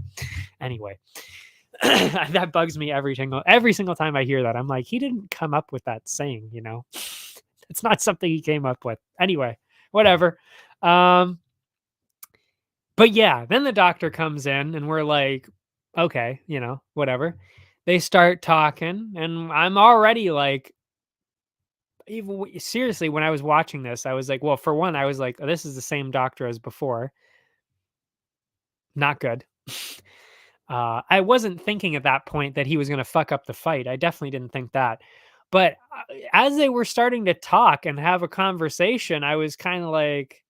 Anyway, that bugs me every single time I hear that. I'm like, he didn't come up with that saying, It's not something he came up with. Anyway, whatever. But yeah, then the doctor comes in and we're like, okay, whatever. They start talking and I'm already like, even seriously, when I was watching this, I was like, well, for one, I was like, oh, this is the same doctor as before. Not good. I wasn't thinking at that point that he was going to fuck up the fight. I definitely didn't think that. But as they were starting to talk and have a conversation, I was kind of like,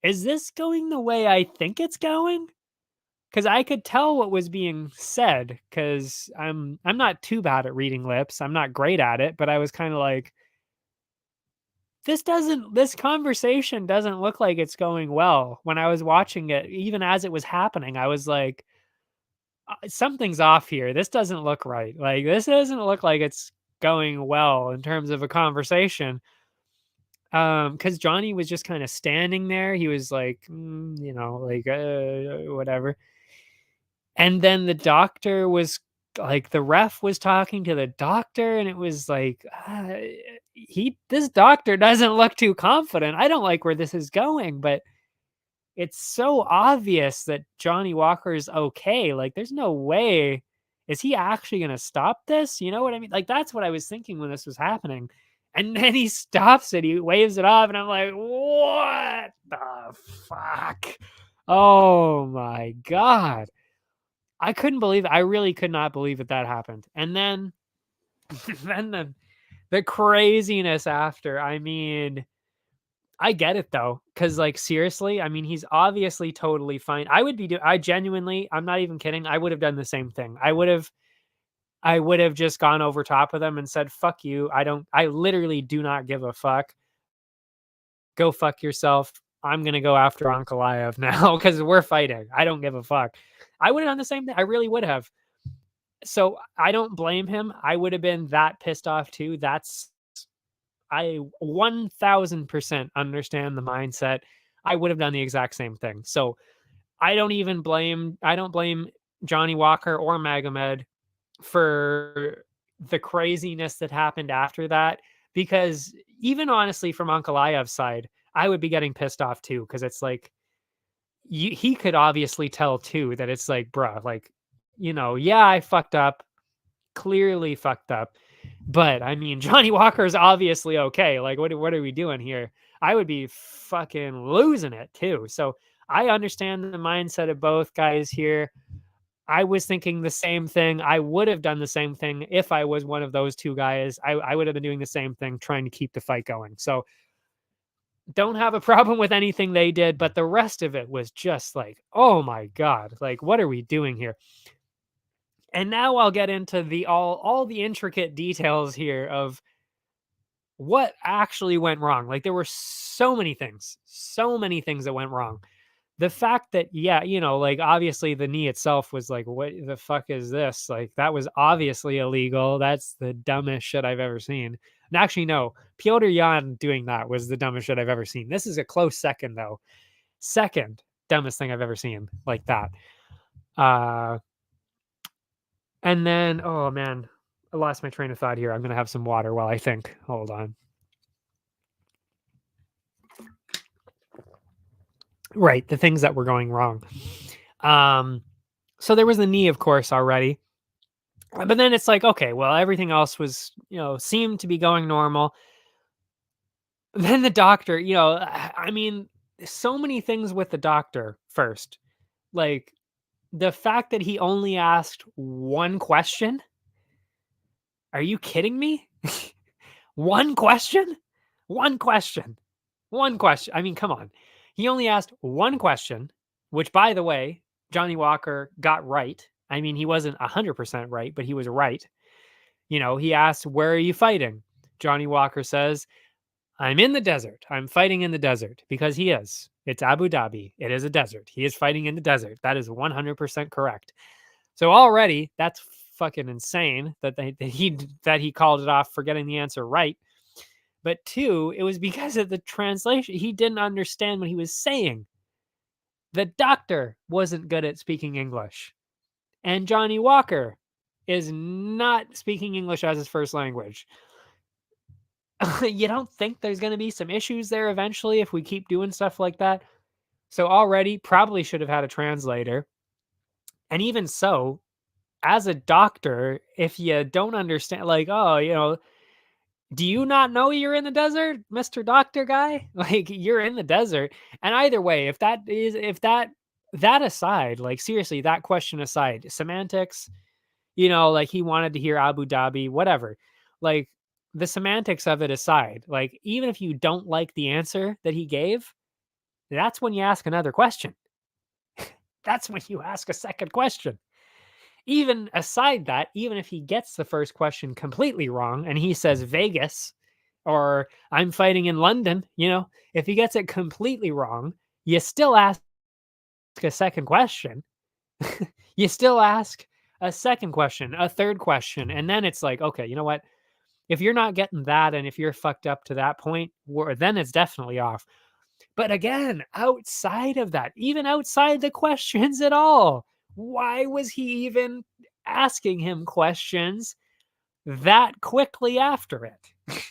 is this going the way I think it's going? Because I could tell what was being said. Because I'm not too bad at reading lips. I'm not great at it, but I was kind of like, this conversation doesn't look like it's going well. When I was watching it, even as it was happening, I was like, something's off here. This doesn't look right. Like, this doesn't look like it's going well in terms of a conversation. Because Johnny was just kind of standing there. He was like, like, whatever. And then the doctor was like, the ref was talking to the doctor, and it was like, this doctor doesn't look too confident. I don't like where this is going, but it's so obvious that Johnny Walker is okay. Like, there's no way. Is he actually going to stop this? You know what I mean? Like, that's what I was thinking when this was happening. And then he stops it. He waves it off. And I'm like, what the fuck? Oh my God. I couldn't believe it. I really could not believe that happened. And then, then the craziness after. I mean, I get it though, because like seriously, I mean, he's obviously totally fine. I genuinely, I'm not even kidding. I would have done the same thing. I would have just gone over top of them and said, "Fuck you." I literally do not give a fuck. Go fuck yourself. I'm gonna go after Ankalaev now because we're fighting. I don't give a fuck. I would have done the same thing. I really would have. So I don't blame him. I would have been that pissed off too. I 1000% understand the mindset. I would have done the exact same thing. So I don't blame Johnny Walker or Magomed for the craziness that happened after that. Because even honestly, from Ankalaev's side, I would be getting pissed off too. Because it's like, he could obviously tell too that it's like, bruh, like, yeah, I fucked up. Clearly fucked up. But I mean, Johnny Walker is obviously okay. Like, what are we doing here? I would be fucking losing it too. So I understand the mindset of both guys here. I was thinking the same thing. I would have done the same thing if I was one of those two guys. I would have been doing the same thing, trying to keep the fight going. So don't have a problem with anything they did, but the rest of it was just like, oh my God, like, what are we doing here? And now I'll get into all the intricate details here of what actually went wrong. Like there were so many things that went wrong. The fact that, yeah, like obviously the knee itself was like, what the fuck is this? Like that was obviously illegal. That's the dumbest shit I've ever seen. And actually, no, Piotr Jan doing that was the dumbest shit I've ever seen. This is a close second though. Second dumbest thing I've ever seen like that. And then, oh man, I lost my train of thought here. I'm going to have some water while I think. Hold on. Right. The things that were going wrong. So there was the knee, of course, already. But then it's like, okay, well, everything else was, seemed to be going normal. Then the doctor, I mean, so many things with the doctor first. Like the fact that he only asked one question. Are you kidding me? One question? One question. One question. I mean, come on. He only asked one question, which, by the way, Johnny Walker got right. I mean, he wasn't 100% right, but he was right. He asked, where are you fighting? Johnny Walker says, I'm in the desert. I'm fighting in the desert, because he is. It's Abu Dhabi. It is a desert. He is fighting in the desert. That is 100% correct. So already that's fucking insane that he called it off for getting the answer right. But two, it was because of the translation. He didn't understand what he was saying. The doctor wasn't good at speaking English. And Johnny Walker is not speaking English as his first language. You don't think there's going to be some issues there eventually if we keep doing stuff like that? So already probably should have had a translator. And even so, as a doctor, if you don't understand, like, oh, do you not know you're in the desert, Mr. Doctor guy? Like you're in the desert. And either way, if that aside, like seriously, that question aside, semantics, like he wanted to hear Abu Dhabi, whatever. Like the semantics of it aside, like even if you don't like the answer that he gave, that's when you ask another question. That's when you ask a second question. Even aside that, even if he gets the first question completely wrong and he says Vegas or I'm fighting in London, if he gets it completely wrong, you still ask a second question. You still ask a second question, a third question. And then it's like, okay, you know what? If you're not getting that and if you're fucked up to that point, then it's definitely off. But again, outside of that, even outside the questions at all, why was he even asking him questions that quickly after it?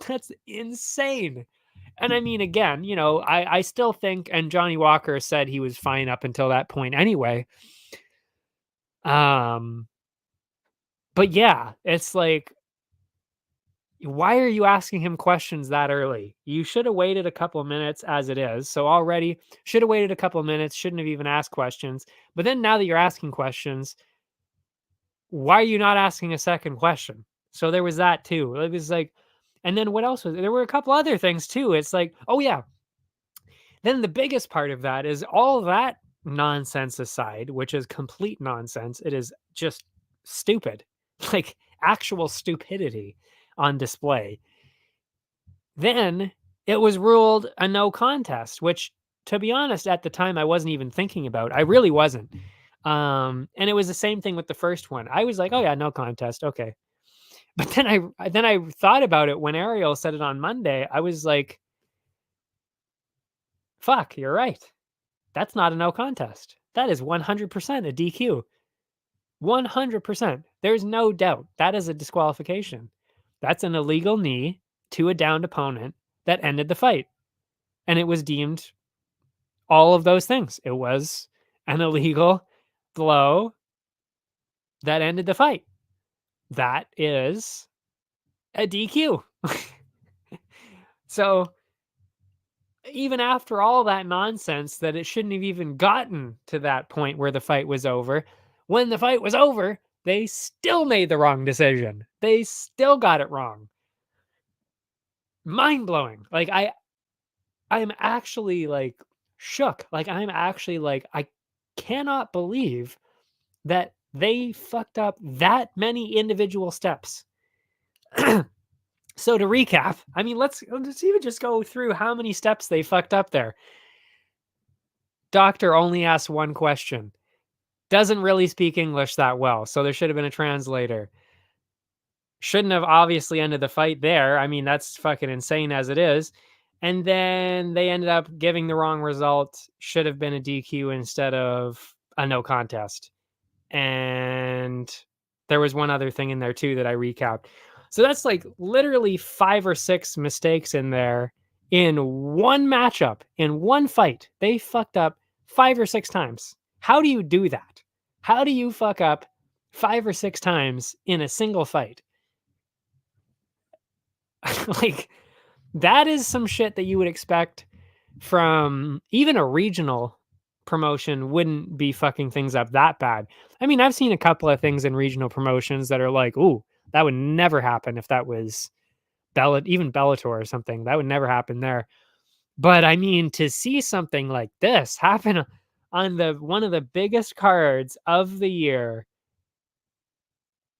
That's insane. And I mean, again, I still think, and Johnny Walker said he was fine up until that point anyway. But yeah, it's like, why are you asking him questions that early? You should have waited a couple of minutes as it is. So already should have waited a couple of minutes, shouldn't have even asked questions. But then now that you're asking questions, why are you not asking a second question? So there was that too. It was like, and then what else was there? Were a couple other things too. It's like, oh yeah. Then the biggest part of that is all that nonsense aside, which is complete nonsense. It is just stupid, like actual stupidity on display. Then it was ruled a no contest, which, to be honest, at the time I wasn't even thinking about. I really wasn't. And it was the same thing with the first one. I was like, oh yeah, no contest. Okay. But then I thought about it when Ariel said it on Monday. I was like, fuck, you're right. That's not a no contest. That is 100% a DQ. 100%. There's no doubt. That is a disqualification. That's an illegal knee to a downed opponent that ended the fight. And it was deemed all of those things. It was an illegal blow that ended the fight. That is a DQ. So even after all that nonsense that it shouldn't have even gotten to that point where the fight was over, when the fight was over, they still made the wrong decision. They still got it wrong. Mind blowing. Like I'm actually like shook. Like I'm actually like, I cannot believe that they fucked up that many individual steps. So to recap, I mean, let's even just go through how many steps they fucked up there. Doctor only asked one question. Doesn't really speak English that well, so there should have been a translator. Shouldn't have obviously ended the fight there. I mean, that's fucking insane as it is. And then they ended up giving the wrong result. Should have been a DQ instead of a no contest. And there was one other thing in there too that I recapped. So that's like literally 5 or 6 mistakes in there in one matchup, in one fight. They fucked up 5 or 6 times. How do you do that? How do you fuck up 5 or 6 times in a single fight? Like, that is some shit that you would expect from even a regional promotion wouldn't be fucking things up that bad. I mean, I've seen a couple of things in regional promotions that are like, "Ooh, that would never happen if that was even Bellator or something. That would never happen there." But I mean, to see something like this happen on the one of the biggest cards of the year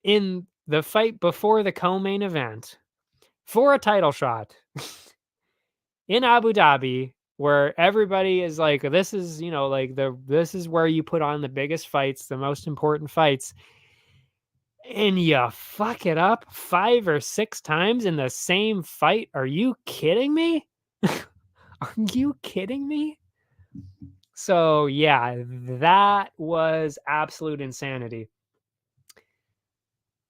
in the fight before the co-main event for a title shot in Abu Dhabi, where everybody is like, this is, like this is where you put on the biggest fights, the most important fights, and you fuck it up 5 or 6 times in the same fight. Are you kidding me? Are you kidding me? So yeah, that was absolute insanity.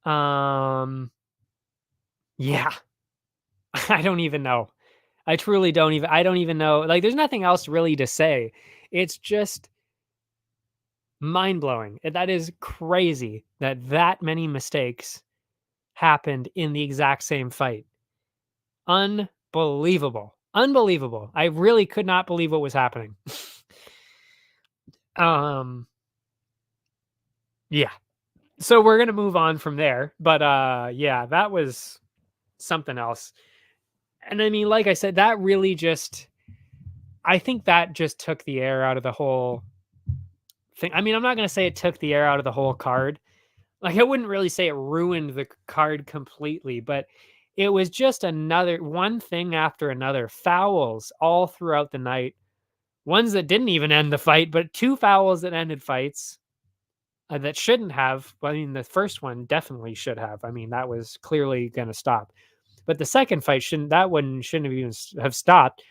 Yeah. I don't even know. I truly don't even know. Like, there's nothing else really to say. It's just mind blowing. That is crazy that that many mistakes happened in the exact same fight. Unbelievable. Unbelievable. I really could not believe what was happening. Yeah. So we're going to move on from there, but yeah, that was something else. And I mean, like I said, that really just I think that just took the air out of the whole thing. I mean, I'm not going to say it took the air out of the whole card. Like, I wouldn't really say it ruined the card completely, but it was just another one thing after another. Fouls all throughout the night. Ones that didn't even end the fight, but 2 fouls that ended fights that shouldn't have. I mean, the first one definitely should have. I mean, that was clearly going to stop. But the second fight shouldn't. That one shouldn't have even have stopped.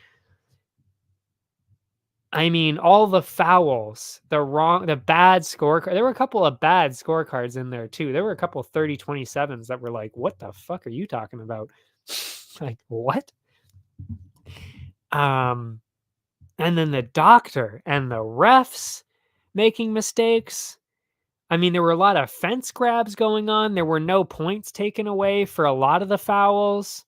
I mean, all the fouls, the bad scorecard. There were a couple of bad scorecards in there too. There were a couple of 30-27s that were like, what the fuck are you talking about? Like, what? And then the doctor and the refs making mistakes. I mean, there were a lot of fence grabs going on. There were no points taken away for a lot of the fouls,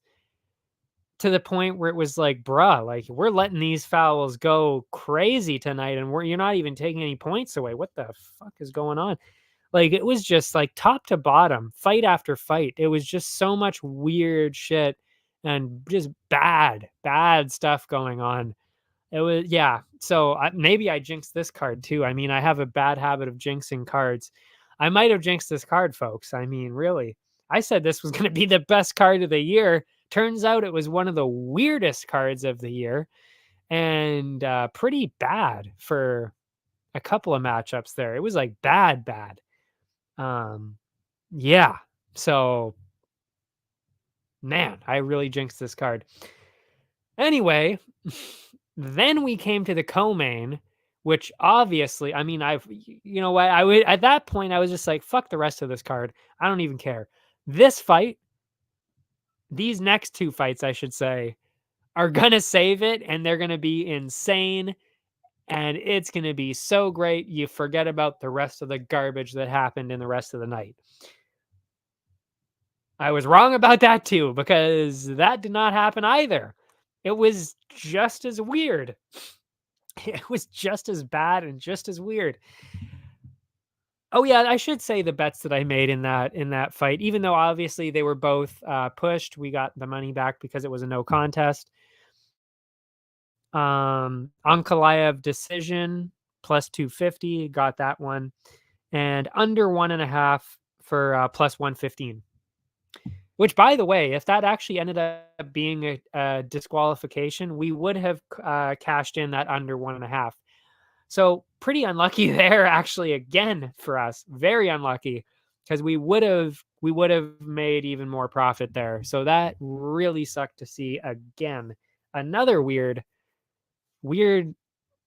to the point where it was like, bruh, like, we're letting these fouls go crazy tonight, and you're not even taking any points away. What the fuck is going on? Like, it was just like top to bottom, fight after fight. It was just so much weird shit and just bad stuff going on. It was, yeah. So maybe I jinxed this card too. I mean, I have a bad habit of jinxing cards. I might have jinxed this card, folks. I mean, really. I said this was going to be the best card of the year. Turns out it was one of the weirdest cards of the year, and pretty bad for a couple of matchups there. It was like bad. Yeah. So, man, I really jinxed this card. Anyway, then we came to the co-main, which obviously, I mean, you know what? I would, at that point, I was just like, fuck the rest of this card. I don't even care. This fight, these next 2 fights, I should say, are gonna save it, and they're gonna be insane, and it's gonna be so great you forget about the rest of the garbage that happened in the rest of the night. I was wrong about that too, because that did not happen either. It was just as weird. It was just as bad and just as weird. Oh yeah, I should say the bets that I made in that fight, even though obviously they were both pushed, we got the money back because it was a no contest. Ankalaev decision plus 250, got that one, and under 1.5 for plus 115. Which, by the way, if that actually ended up being a disqualification, we would have cashed in that under 1.5. So pretty unlucky there, actually, again for us. Very unlucky because we would have made even more profit there. So that really sucked to see again. Another weird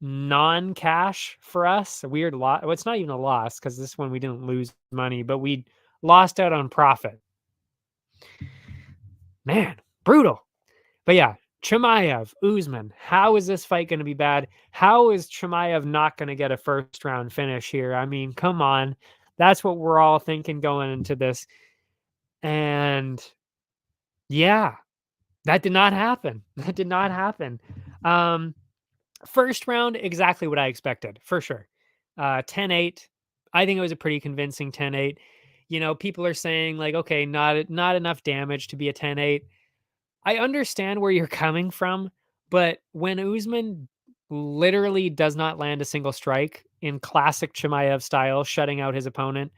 non-cash for us. A weird loss. Well, it's not even a loss because this one we didn't lose money, but we lost out on profit. Man, brutal. But yeah, Chimaev, Usman, how is this fight going to be bad? How is Chimaev not going to get a first round finish here? I mean, come on. That's what we're all thinking going into this. And yeah, that did not happen. That did not happen. Um, First round, exactly what I expected, for sure. 10-8. I think it was a pretty convincing 10-8. People are saying like, okay, not enough damage to be a 10-8. I understand where you're coming from, but when Usman literally does not land a single strike in classic Chimaev style, shutting out his opponent,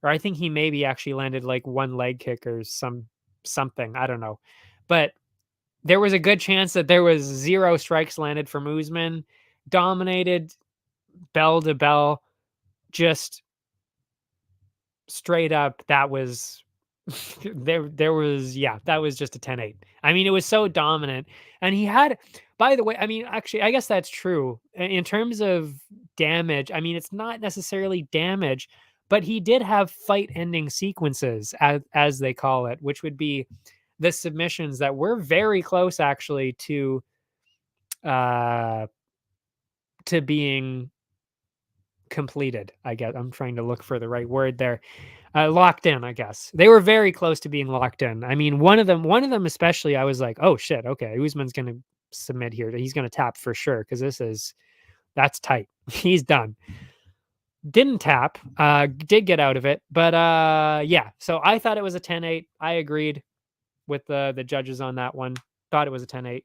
or I think he maybe actually landed like one leg kick or something, I don't know. But there was a good chance that there was 0 strikes landed from Usman, dominated bell to bell, just straight up. That was that was just a 10-8. I mean, it was so dominant. And he had, by the way, I mean, actually, I guess that's true. In terms of damage, I mean, it's not necessarily damage, but he did have fight ending sequences, as they call it, which would be the submissions that were very close actually uh to being completed. I guess I'm trying to look for the right word there. Locked in, I guess. They were very close to being locked in. I mean, one of them especially, I was like, oh shit, okay, Usman's gonna submit here. He's gonna tap for sure because that's tight. He's done. Didn't tap, did get out of it, but yeah. So I thought it was a 10-8. I agreed with the judges on that one. Thought it was a 10-8.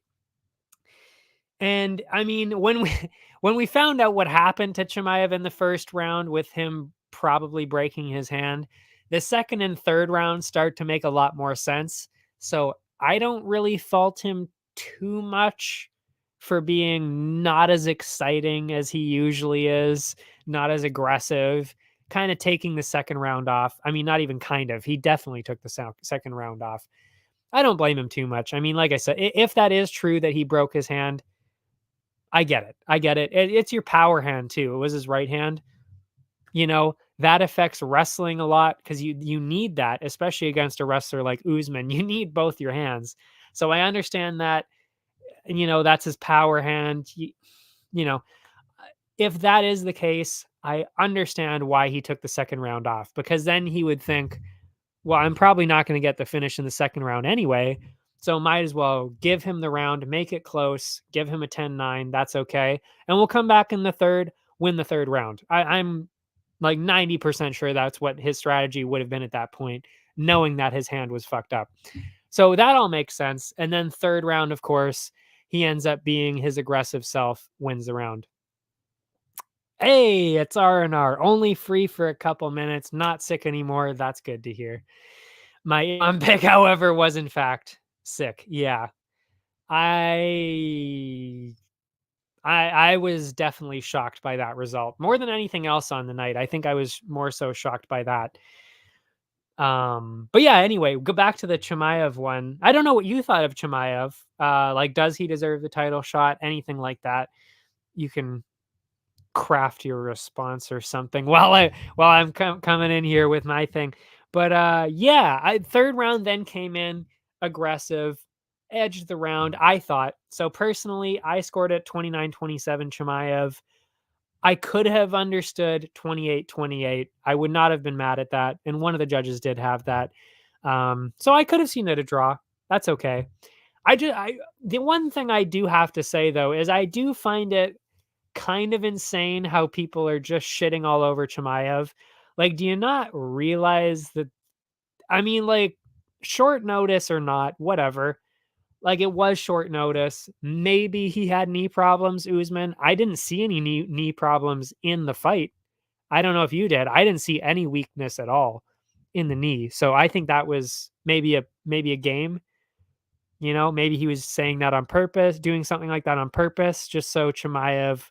And I mean, when we when we found out what happened to Chimaev in the first round with him probably breaking his hand, the second and third rounds start to make a lot more sense. So I don't really fault him too much for being not as exciting as he usually is, not as aggressive, kind of taking the second round off. I mean, not even kind of. He definitely took the second round off. I don't blame him too much. I mean, like I said, if that is true that he broke his hand, I get it. I get it. It's your power hand too. It was his right hand. That affects wrestling a lot because you need that, especially against a wrestler like Usman. You need both your hands. So I understand that. That's his power hand. You know, if that is the case, I understand why he took the second round off because then he would think, well, I'm probably not going to get the finish in the second round anyway. So might as well give him the round, make it close, give him a 10-9. That's okay. And we'll come back in the third, win the third round. I'm like 90% sure that's what his strategy would have been at that point, knowing that his hand was fucked up. So that all makes sense. And then third round, of course, he ends up being his aggressive self, wins the round. Hey, it's R&R. Only free for a couple minutes. Not sick anymore. That's good to hear. My pick, however, was in fact sick. Yeah. I I was definitely shocked by that result. More than anything else on the night. I think I was more so shocked by that. But yeah, anyway, go back to the Chimaev one. I don't know what you thought of Chimaev. Like, does he deserve the title shot? Anything like that. You can craft your response or something while I'm coming in here with my thing. But yeah, third round then came in aggressive, edged the round, I thought. So personally, I scored at 29-27 Chimaev. I could have understood 28-28. I would not have been mad at that. And one of the judges did have that. So I could have seen it a draw. That's okay. The one thing I do have to say though is I do find it kind of insane how people are just shitting all over Chimaev. Like, do you not realize that? I mean, like, short notice or not, whatever. Like, it was short notice. Maybe he had knee problems, Usman. I didn't see any knee problems in the fight. I don't know if you did. I didn't see any weakness at all in the knee. So I think that was maybe maybe a game. Maybe he was saying that on purpose, doing something like that on purpose, just so Chimaev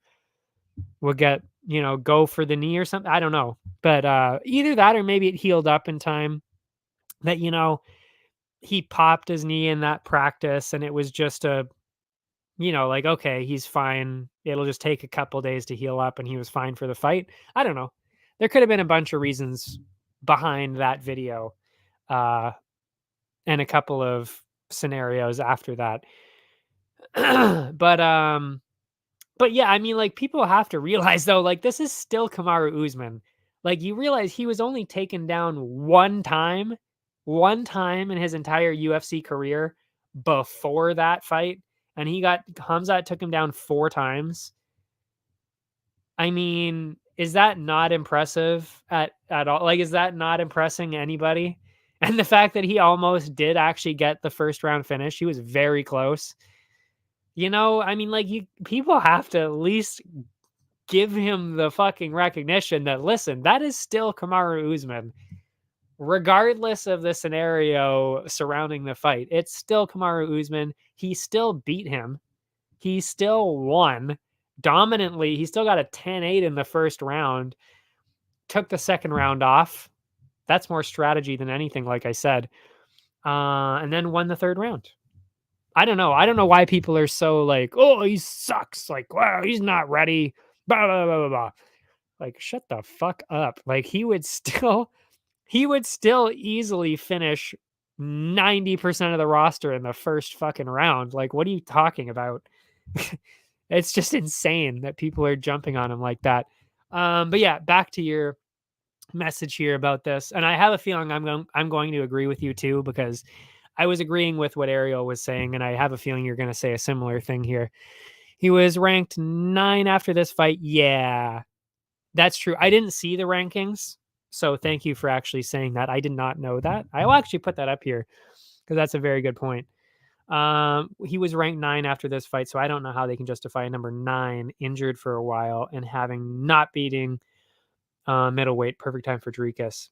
would get, go for the knee or something. I don't know. But either that or maybe it healed up in time that, he popped his knee in that practice and it was just like, okay, he's fine. It'll just take a couple days to heal up and he was fine for the fight. I don't know. There could have been a bunch of reasons behind that video and a couple of scenarios after that. But yeah, I mean, like, people have to realize though, like, this is still Kamaru Usman. Like, you realize he was only taken down one time in his entire UFC career before that fight, and Hamzat took him down 4 times. I mean, is that not impressive at all? Like, is that not impressing anybody? And the fact that he almost did actually get the first round finish, he was very close. I mean, like, people have to at least give him the fucking recognition that, listen, that is still Kamaru Usman. Regardless of the scenario surrounding the fight, it's still Kamaru Usman. He still beat him. He still won dominantly. He still got a 10-8 in the first round. Took the second round off. That's more strategy than anything, like I said. And then won the third round. I don't know. I don't know why people are so like, oh, he sucks. Like, wow, he's not ready. Blah, blah, blah, blah, blah. Like, shut the fuck up. Like, he would still easily finish 90% of the roster in the first fucking round. Like, what are you talking about? It's just insane that people are jumping on him like that. But yeah, back to your message here about this. And I have a feeling I'm going to agree with you too, because I was agreeing with what Ariel was saying, and I have a feeling you're going to say a similar thing here. He was ranked 9 after this fight. Yeah, that's true. I didn't see the rankings, so thank you for actually saying that. I did not know that. I will actually put that up here because that's a very good point. He was ranked 9 after this fight, so I don't know how they can justify a number 9 injured for a while and having not beating middleweight. Perfect time for Dricus.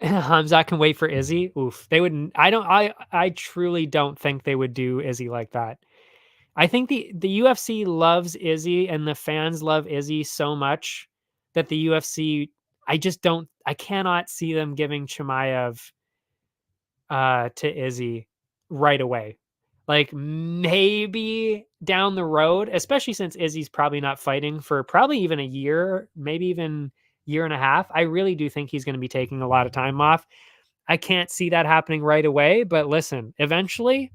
Hamzat can wait for Izzy. Oof. They wouldn't. I truly don't think they would do Izzy like that. I think the UFC loves Izzy and the fans love Izzy so much that the UFC, I cannot see them giving Chimaev to Izzy right away. Like, maybe down the road, especially since Izzy's probably not fighting for probably even a year, maybe even year and a half. I really do think he's going to be taking a lot of time off. I can't see that happening right away, but listen, eventually,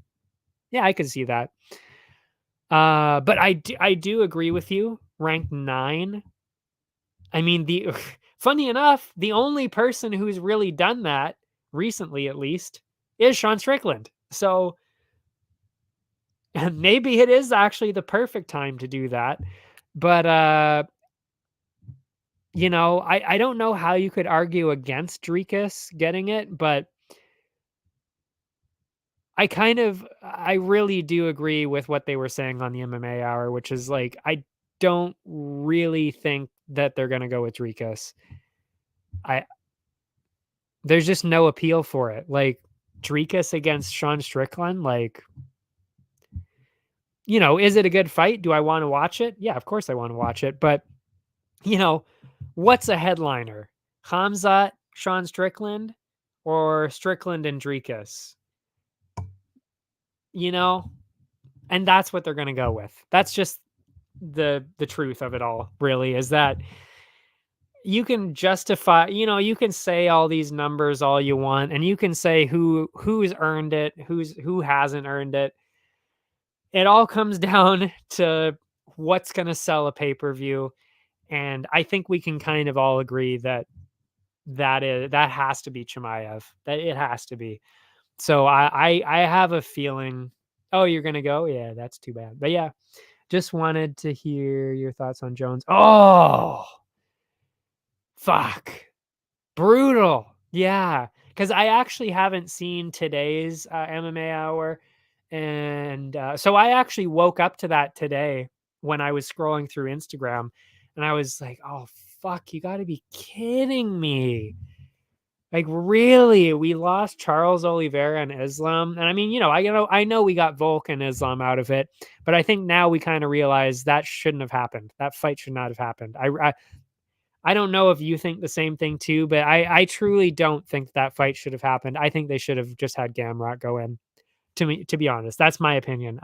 yeah, I could see that. But I do agree with you. Ranked 9. I mean, funny enough, the only person who's really done that recently, at least, is Sean Strickland. So maybe it is actually the perfect time to do that. But I don't know how you could argue against Dricus getting it, but I really do agree with what they were saying on the MMA Hour, which is like, I don't really think that they're going to go with Dricus. There's just no appeal for it. Like, Dricus against Sean Strickland, like, is it a good fight? Do I want to watch it? Yeah, of course I want to watch it. But, what's a headliner? Hamzat, Sean Strickland, or Strickland and Dricus? And that's what they're going to go with. That's just the truth of it all, really, is that you can justify, you can say all these numbers all you want, and you can say who's earned it, who hasn't earned it. It all comes down to what's going to sell a pay-per-view. And I think we can kind of all agree that has to be Chimaev. That it has to be. So I have a feeling. Oh, you're gonna go? Yeah, that's too bad. But yeah, just wanted to hear your thoughts on Jones. Oh, fuck, brutal. Yeah, because I actually haven't seen today's MMA Hour, and so I actually woke up to that today when I was scrolling through Instagram, and I was like, oh fuck, you got to be kidding me. Like, really, we lost Charles Oliveira and Islam. And I mean, I know we got Volk and Islam out of it, but I think now we kind of realize that shouldn't have happened. That fight should not have happened. I don't know if you think the same thing too, but I truly don't think that fight should have happened. I think they should have just had Gamrot go in. To be honest, that's my opinion.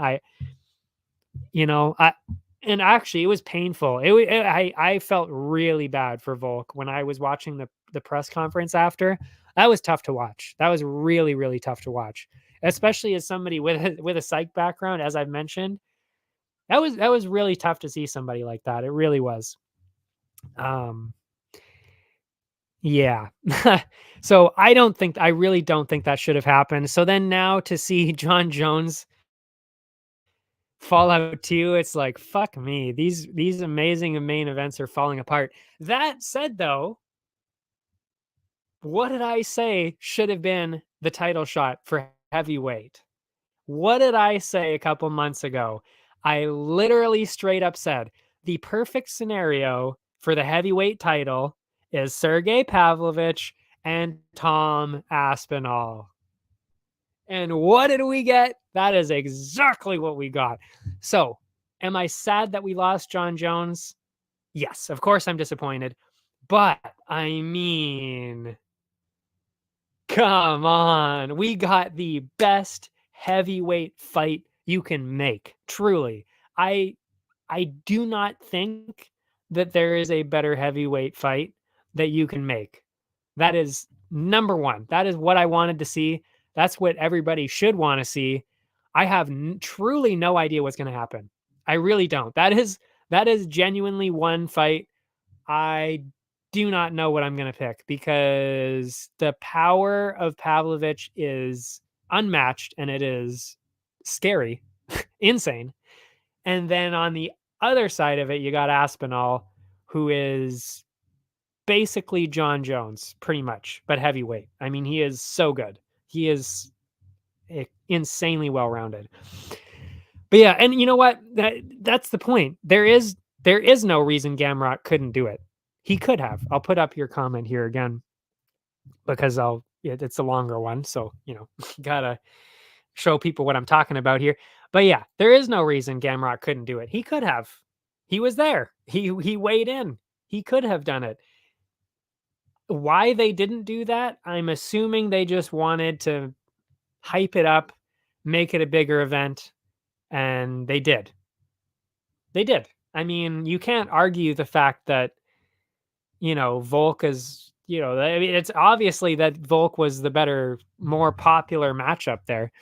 You know, I and actually it was painful. I felt really bad for Volk when I was watching the press conference after. That was tough to watch. That was really, really tough to watch, especially as somebody with a psych background, as I've mentioned. That was really tough to see somebody like that. It really was. Um, yeah. So I really don't think that should have happened. So then now to see John Jones Fallout 2, it's like, fuck me. These amazing main events are falling apart. That said, though, what did I say should have been the title shot for heavyweight? What did I say a couple months ago? I literally straight up said the perfect scenario for the heavyweight title is Sergey Pavlovich and Tom Aspinall. And what did we get? That is exactly what we got. So, am I sad that we lost John Jones? Yes, of course I'm disappointed. But, I mean, come on. We got the best heavyweight fight you can make. Truly. I I do not think that there is a better heavyweight fight that you can make. That is number one. That is what I wanted to see. That's what everybody should want to see. I have truly no idea what's going to happen. I really don't. That is genuinely one fight I do not know what I'm going to pick because the power of Pavlovich is unmatched and it is scary, insane. And then on the other side of it, you got Aspinall, who is basically John Jones, pretty much, but heavyweight. I mean, he is so good. He is insanely well rounded. But yeah, and you know what? That's the point. There is no reason Gamrot couldn't do it. He could have. I'll put up your comment here again because it's a longer one, so gotta show people what I'm talking about here. But yeah, there is no reason Gamrot couldn't do it. He could have. He was there. He weighed in. He could have done it. Why they didn't do that? I'm assuming they just wanted to hype it up, make it a bigger event, and they did. They did. I mean, you can't argue the fact that Volk is, I mean, it's obviously that Volk was the better, more popular matchup there.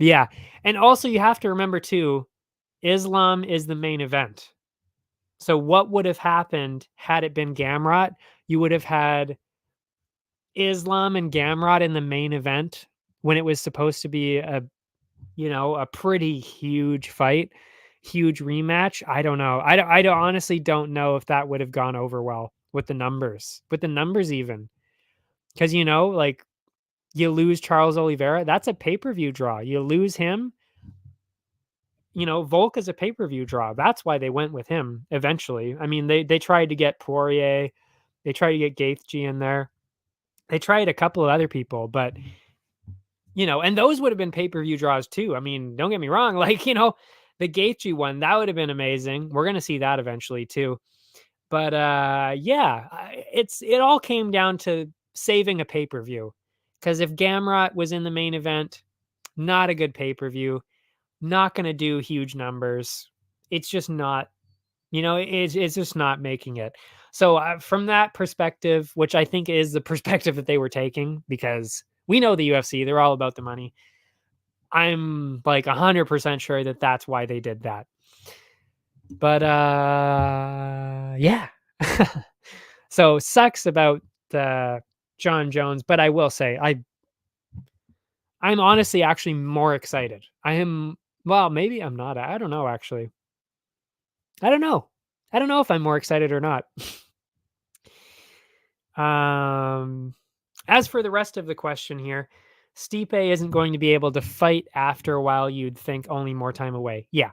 Yeah. And also you have to remember too, Islam is the main event. So what would have happened had it been Gamrot? You would have had Islam and Gamrot in the main event when it was supposed to be a pretty huge fight, huge rematch. I don't know. I don't honestly don't know if that would have gone over well with the numbers, even. Because, like you lose Charles Oliveira, that's a pay-per-view draw. You lose him, Volk is a pay-per-view draw. That's why they went with him eventually. I mean, they tried to get Poirier, they tried to get Gaethje in there. They tried a couple of other people, but and those would have been pay-per-view draws too. I mean, don't get me wrong, like, the Gaethje one, that would have been amazing. We're going to see that eventually too. But yeah, it all came down to saving a pay-per-view. Cuz if Gamrot was in the main event, not a good pay-per-view, not going to do huge numbers. It's just not, it's just not making it. So from that perspective, which I think is the perspective that they were taking, because we know the UFC, they're all about the money. I'm like 100% sure that that's why they did that. But yeah. So sucks about John Jones, but I will say I'm honestly actually more excited. Well, maybe I'm not. I don't know actually. I don't know. I don't know if I'm more excited or not. As for the rest of the question here, Stipe isn't going to be able to fight after a while. You'd think only more time away. Yeah.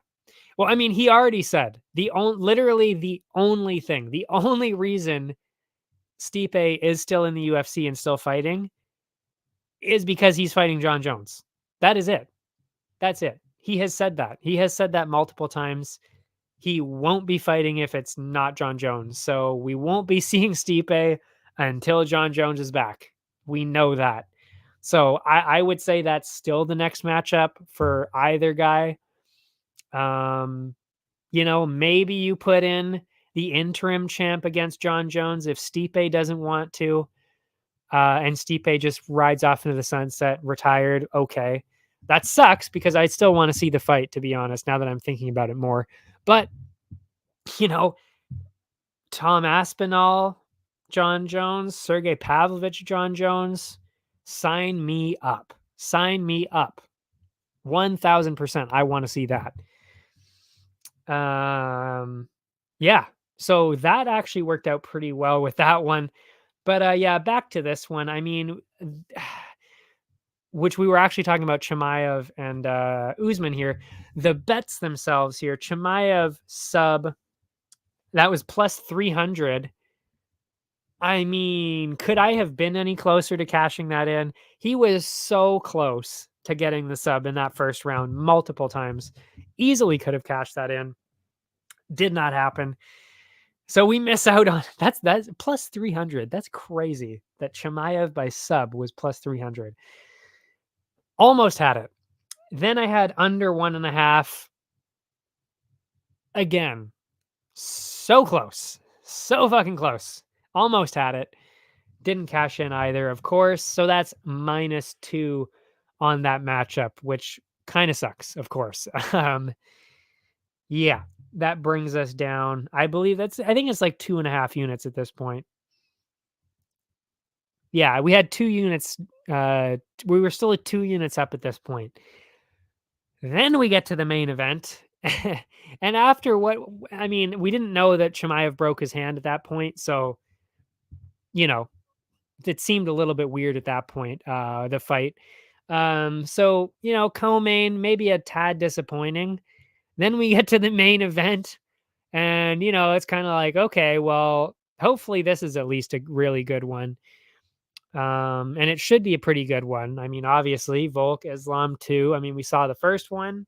Well, I mean, he already said literally the only reason Stipe is still in the UFC and still fighting is because he's fighting John Jones. That is it. That's it. He has said that. He has said that multiple times. He won't be fighting if it's not John Jones. So we won't be seeing Stipe until John Jones is back. We know that. So I would say that's still the next matchup for either guy. Maybe you put in the interim champ against John Jones if Stipe doesn't want to, and Stipe just rides off into the sunset, retired. Okay. That sucks because I still want to see the fight, to be honest, now that I'm thinking about it more. But, you know, Tom Aspinall, John Jones, Sergey Pavlovich, John Jones, sign me up. Sign me up. 1000%. I want to see that. Yeah. So that actually worked out pretty well with that one. But yeah, back to this one. I mean, which we were actually talking about Chimaev and Usman here. The bets themselves here, Chimaev sub, that was plus 300. I mean, could I have been any closer to cashing that in? He was so close to getting the sub in that first round multiple times. Easily could have cashed that in. Did not happen. So we miss out on that's plus 300. That's crazy that Chimaev by sub was plus 300. Almost had it. Then I had under 1.5. Again, so close. So fucking close. Almost had it. Didn't cash in either, of course. So that's -2 on that matchup, which kind of sucks, of course. Yeah, that brings us down. I think it's like 2.5 units at this point. Yeah, we had 2 units. We were still at 2 units up at this point. Then we get to the main event. And after we didn't know that Chimaev broke his hand at that point. So, you know, it seemed a little bit weird at that point, the fight. So, co-main, maybe a tad disappointing. Then we get to the main event. And, it's kind of like, okay, well, hopefully this is at least a really good one. And it should be a pretty good one. I mean, obviously, Volk, Islam 2. I mean, we saw the first one,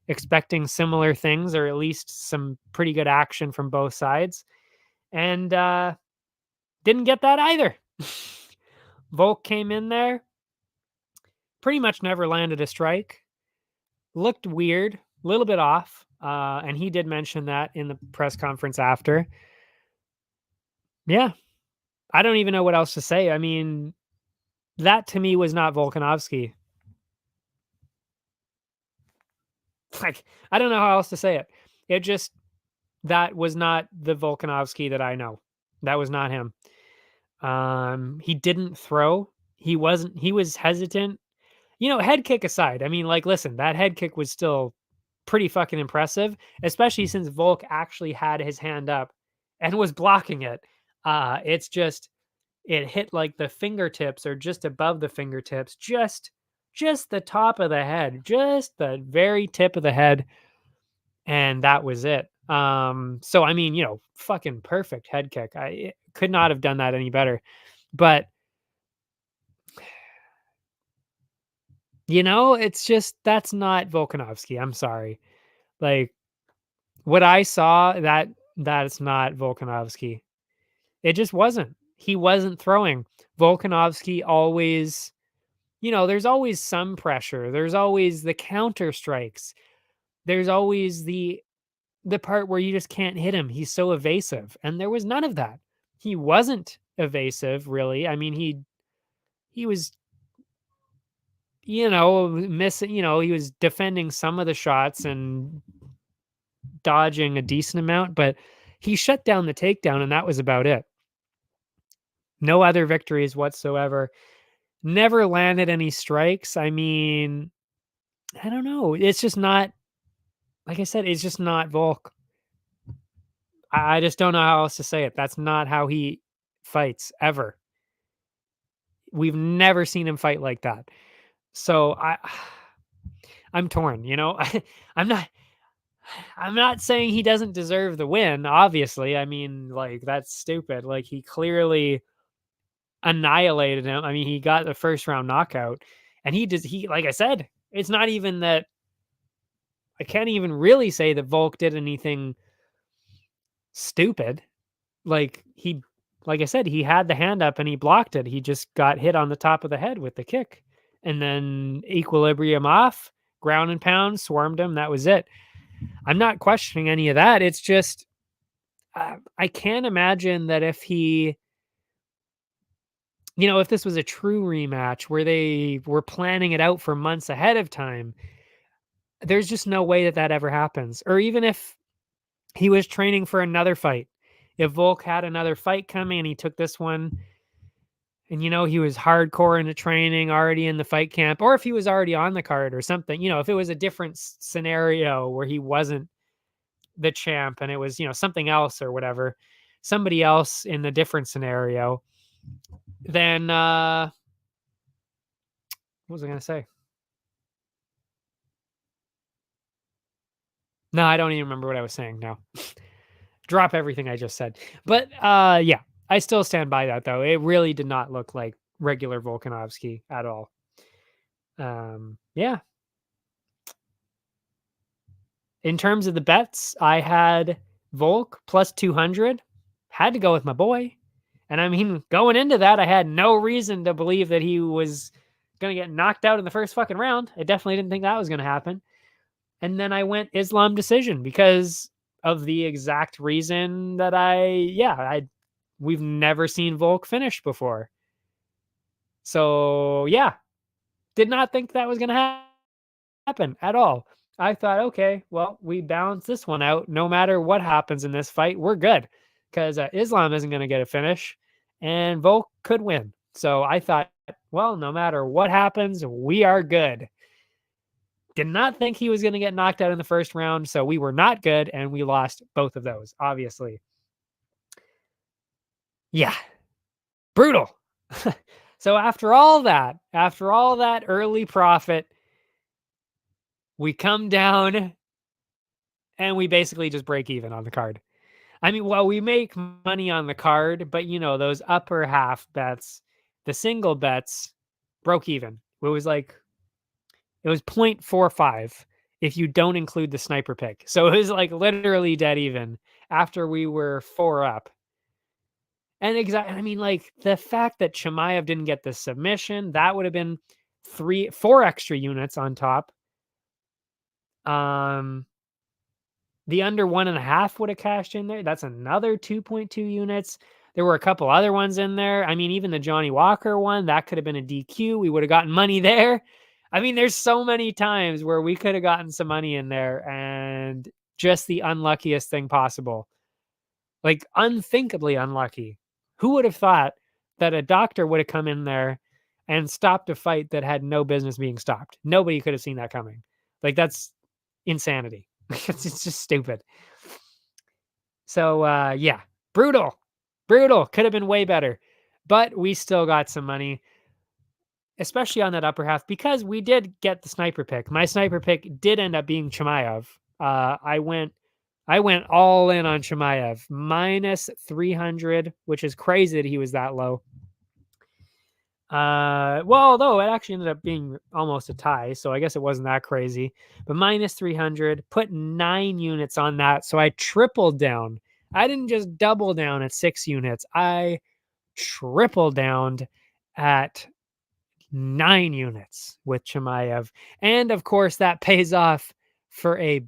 expecting similar things or at least some pretty good action from both sides. And didn't get that either. Volk came in there, pretty much never landed a strike, looked weird, a little bit off. And he did mention that in the press conference after. Yeah, I don't even know what else to say. I mean, that to me was not Volkanovski. Like, I don't know how else to say it. That was not the Volkanovski that I know. That was not him. He didn't throw. He was hesitant. Head kick aside. I mean, like, listen, that head kick was still pretty fucking impressive, especially since Volk actually had his hand up and was blocking it. It's just, it hit like the fingertips or just above the fingertips, just the top of the head, just the very tip of the head. And that was it. So I mean, fucking perfect head kick. I could not have done that any better. But it's just that's not Volkanovski. I'm sorry. Like, what I saw, that's not Volkanovski. It just wasn't. He wasn't throwing. Volkanovski always, there's always some pressure. There's always the counter strikes. There's always the part where you just can't hit him. He's so evasive. And there was none of that. He wasn't evasive, really. I mean, he was, missing, he was defending some of the shots and dodging a decent amount, but he shut down the takedown and that was about it. No other victories whatsoever. Never landed any strikes. I mean, I don't know. It's just not, like I said, it's just not Volk. I just don't know how else to say it. That's not how he fights ever. We've never seen him fight like that. So I'm torn, I'm not, I'm not saying he doesn't deserve the win, obviously. I mean, like, that's stupid. Like, he clearly annihilated him. I mean, he got the first round knockout, and like I said, it's not even that. I can't even really say that Volk did anything stupid. Like, like I said, he had the hand up and he blocked it. He just got hit on the top of the head with the kick, and then equilibrium off, ground and pound, swarmed him. That was it. I'm not questioning any of that. It's just, I can't imagine that if if this was a true rematch where they were planning it out for months ahead of time, there's just no way that that ever happens. Or even if he was training for another fight, if Volk had another fight coming and he took this one, and he was hardcore into training, already in the fight camp, or if he was already on the card or something, if it was a different scenario where he wasn't the champ and it was, something else or whatever, somebody else in a different scenario, then what was I going to say? No, I don't even remember what I was saying now. Drop everything I just said. But yeah, I still stand by that though. It really did not look like regular Volkanovski at all. Yeah. In terms of the bets, I had Volk plus 200. Had to go with my boy. And I mean, going into that, I had no reason to believe that he was going to get knocked out in the first fucking round. I definitely didn't think that was going to happen. And then I went Islam decision because of the exact reason that we've never seen Volk finish before. So yeah, did not think that was going to happen at all. I thought, okay, well, we balance this one out. No matter what happens in this fight, we're good because Islam isn't going to get a finish and Volk could win. So I thought, well, no matter what happens, we are good. Did not think he was going to get knocked out in the first round. So we were not good and we lost both of those, obviously. Yeah, brutal. So after all that early profit, we come down and we basically just break even on the card. I mean, well, we make money on the card, but those upper half bets, the single bets broke even. It was 0.45 if you don't include the sniper pick. So it was like literally dead even after we were 4 up. And I mean, like, the fact that Chimaev didn't get the submission, that would have been 4 extra units on top. The under 1.5 would have cashed in there. That's another 2.2 units. There were a couple other ones in there. I mean, even the Johnny Walker one, that could have been a DQ. We would have gotten money there. I mean, there's so many times where we could have gotten some money in there and just the unluckiest thing possible. Like, unthinkably unlucky. Who would have thought that a doctor would have come in there and stopped a fight that had no business being stopped? Nobody could have seen that coming. Like, that's insanity. It's just stupid. So yeah, brutal. Could have been way better, but we still got some money, especially on that upper half because we did get the sniper pick. My sniper pick did end up being Chimaev. I went all in on Chimaev minus 300, which is crazy that he was that low. Well, although it actually ended up being almost a tie, so I guess it wasn't that crazy. But minus 300, put 9 units on that, so I tripled down. I didn't just double down at 6 units. I tripled down at 9 units with Chimaev. And of course, that pays off for a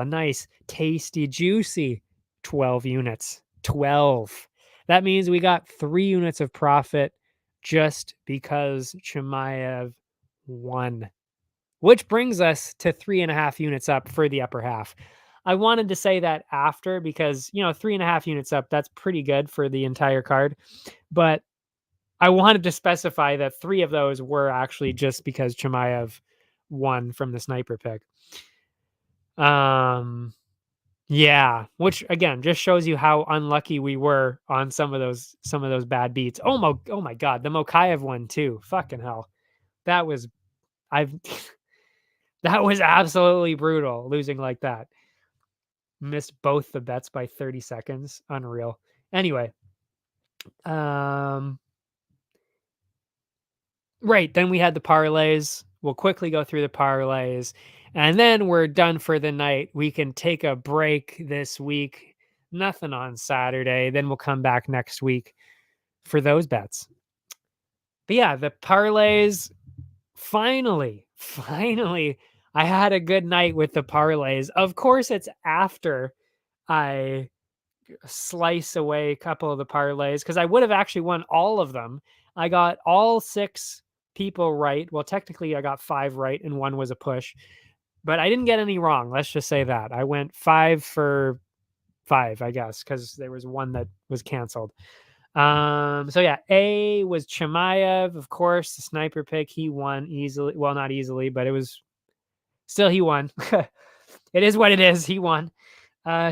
nice, tasty, juicy 12 units. 12. That means we got 3 units of profit just because Chimaev won, which brings us to 3.5 units up for the upper half. I wanted to say that after because, 3.5 units up, that's pretty good for the entire card. But I wanted to specify that 3 of those were actually just because Chimaev won from the sniper pick. Yeah, which again just shows you how unlucky we were on some of those bad beats. Oh my god, the Mokaev one too. Fucking hell. That was That was absolutely brutal, losing like that. Missed both the bets by 30 seconds. Unreal. Anyway, um, right, then we had the parlays. We'll quickly go through the parlays, and then we're done for the night. We can take a break this week. Nothing on Saturday. Then we'll come back next week for those bets. But yeah, the parlays, finally, I had a good night with the parlays. Of course, it's after I slice away a couple of the parlays because I would have actually won all of them. I got all 6 people right. Well, technically, I got 5 right and 1 was a push, but I didn't get any wrong. Let's just say that. I went 5 for 5, I guess, because there was one that was canceled. So yeah, A was Chimaev, of course, the sniper pick. He won easily. Well, not easily, but it was still he won. It is what it is. He won.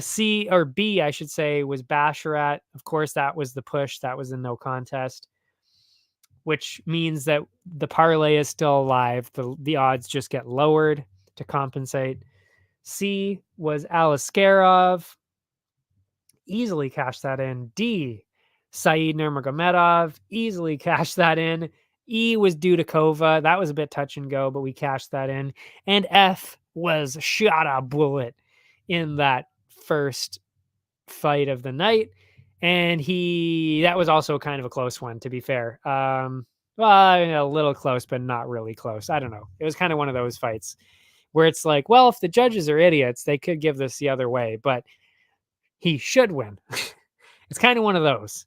C or B, I should say, was Basharat. Of course, that was the push. That was a no contest, which means that the parlay is still alive. The odds just get lowered to compensate. C was Alaskarov. Easily cashed that in. D, Saeed Nurmagomedov. Easily cashed that in. E was Dudakova. That was a bit touch and go, but we cashed that in. And F was Shot a Bullet in that first fight of the night. And that was also kind of a close one, to be fair. Well, a little close, but not really close. I don't know. It was kind of one of those fights where it's like, well, if the judges are idiots, they could give this the other way, but he should win. It's kind of one of those.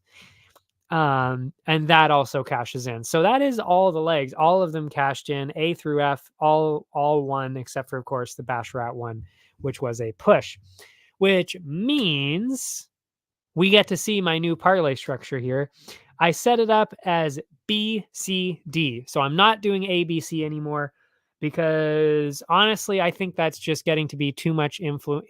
And that also cashes in. So that is all the legs. All of them cashed in. A through F, all won, except for, of course, the Basharat one, which was a push, which means we get to see my new parlay structure here. I set it up as B, C, D. So I'm not doing A, B, C anymore because honestly, I think that's just getting to be too much influence,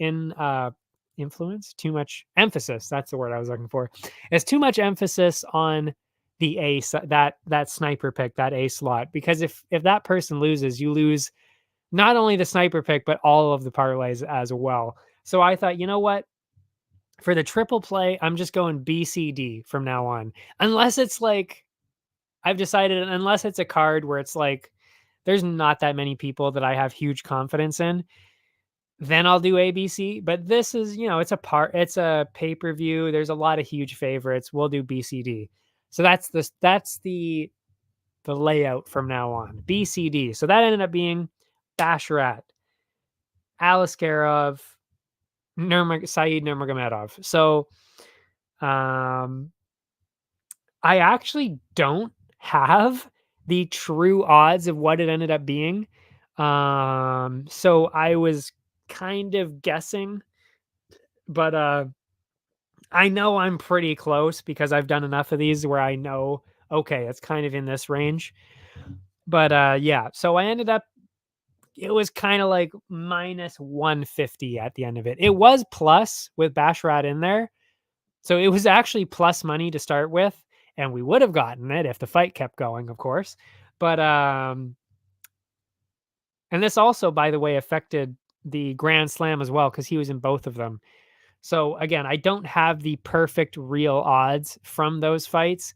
too much emphasis. That's the word I was looking for. It's too much emphasis on the A, that sniper pick, that A slot. Because if that person loses, you lose not only the sniper pick, but all of the parlays as well. So I thought, you know what? For the triple play, I'm just going BCD from now on. Unless it's like, I've decided, unless it's a card where it's like, there's not that many people that I have huge confidence in, then I'll do ABC. But this is, it's a pay-per-view. There's a lot of huge favorites. We'll do BCD. So that's the layout from now on. BCD. So that ended up being Basharat, Alaskarov, Saeed Nurmagomedov. So I actually don't have the true odds of what it ended up being. So I was kind of guessing, but I know I'm pretty close because I've done enough of these where I know, okay, it's kind of in this range. But yeah, so I ended up, it was kind of like minus 150 at the end of it. It was plus with Basharat in there. So it was actually plus money to start with, and we would have gotten it if the fight kept going, of course. But and this also, by the way, affected the Grand Slam as well because he was in both of them. So again, I don't have the perfect real odds from those fights,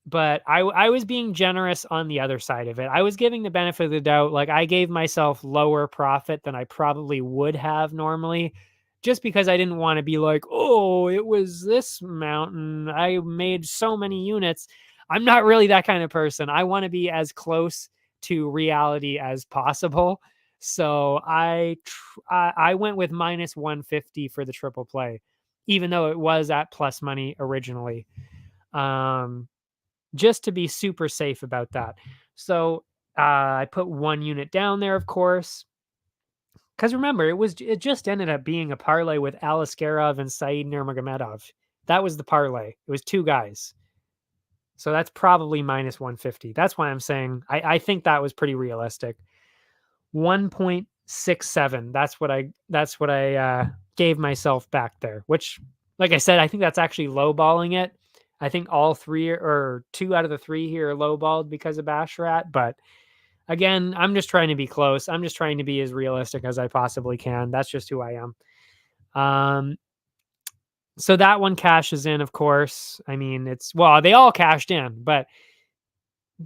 but I was being generous on the other side of it. I was giving the benefit of the doubt. Like I gave myself lower profit than I probably would have normally, just because I didn't want to be like, oh, it was this mountain. I made so many units. I'm not really that kind of person. I want to be as close to reality as possible. So I went with minus 150 for the triple play, even though it was at plus money originally. Just to be super safe about that. So I put 1 unit down there, of course. Because remember, it just ended up being a parlay with Alaskarov and Saeed Nurmagomedov. That was the parlay. It was 2 guys. So that's probably minus 150. That's why I'm saying I think that was pretty realistic. 1.67. That's what I gave myself back there, which, like I said, I think that's actually lowballing it. I think all 3 or 2 out of the 3 here are lowballed because of Basharat, but Again, I'm just trying to be close. I'm just trying to be as realistic as I possibly can. That's just who I am. Um, so that one cashes in, of course. I mean, they all cashed in, but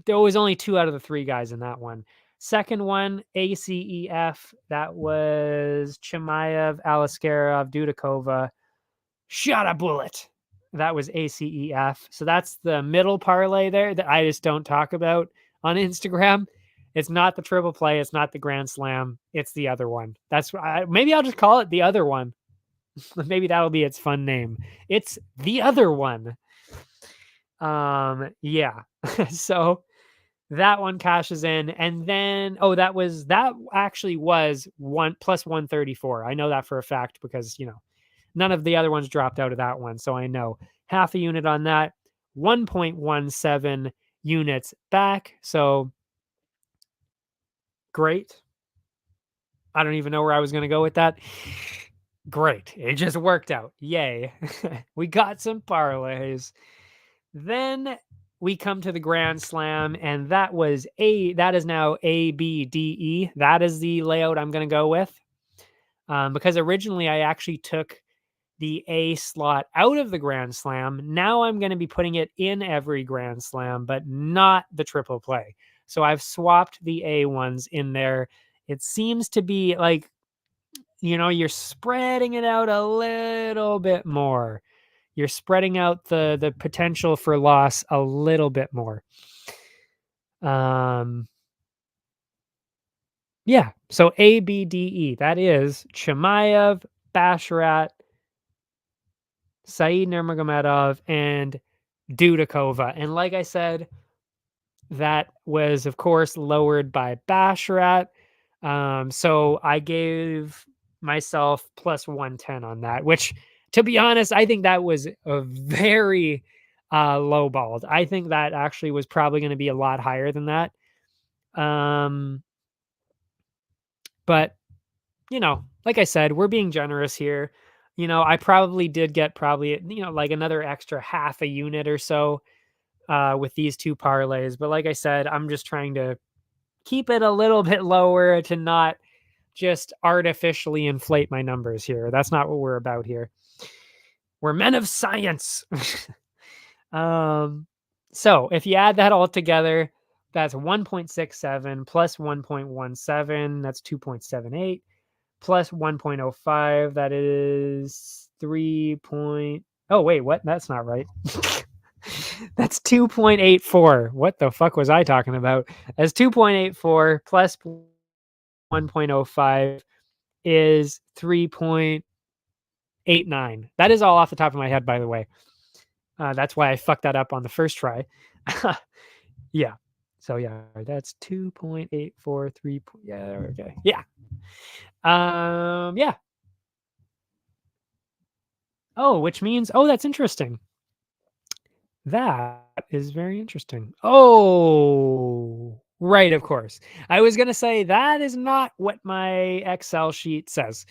there was only 2 out of the 3 guys in that one. Second one, ACEF, that was Chimaev, Alaskarov, Dudakova, shot a bullet. That was ACEF. So that's the middle parlay there that I just don't talk about on Instagram. It's not the triple play. It's not the grand slam. It's the other one. Maybe I'll just call it the other one. Maybe that'll be its fun name. It's the other one. Yeah. So that one cashes in, and then that actually was 1 plus 134. I know that for a fact because none of the other ones dropped out of that one, so I know half a unit on that, 1.17 units back. So great. I don't even know where I was going to go with that. Great. It just worked out. Yay. We got some parlays. Then we come to the Grand Slam, and that is now ABDE. That is the layout I'm going to go with. Because originally I actually took the A slot out of the Grand Slam. Now I'm going to be putting it in every Grand Slam, but not the triple play. So I've swapped the A ones in there. It seems to be like, you're spreading it out a little bit more. You're spreading out the potential for loss a little bit more. Yeah. So ABDE, that is Chimaev, Basharat, Saeed Nurmagomedov, and Dudakova. And like I said, that was, of course, lowered by Basharat. So I gave myself plus 110 on that, which, to be honest, I think that was a very lowballed. I think that actually was probably going to be a lot higher than that. But, like I said, we're being generous here. I probably did get like another extra half a unit or so with these 2 parlays. But like I said, I'm just trying to keep it a little bit lower to not just artificially inflate my numbers here. That's not what we're about here. We're men of science. So if you add that all together, that's 1.67 plus 1.17, that's 2.78, plus 1.05, that is 3. Oh, wait, what? That's not right. That's 2.84. What the fuck was I talking about? As 2.84 plus 1.05 is 3.89. That is all off the top of my head, by the way. That's why I fucked that up on the first try. Yeah. So yeah, that's 2.843. Yeah. Okay. Yeah. Yeah. Oh, which means, that's interesting. That is very interesting. Oh, right, of course. I was going to say that is not what my Excel sheet says.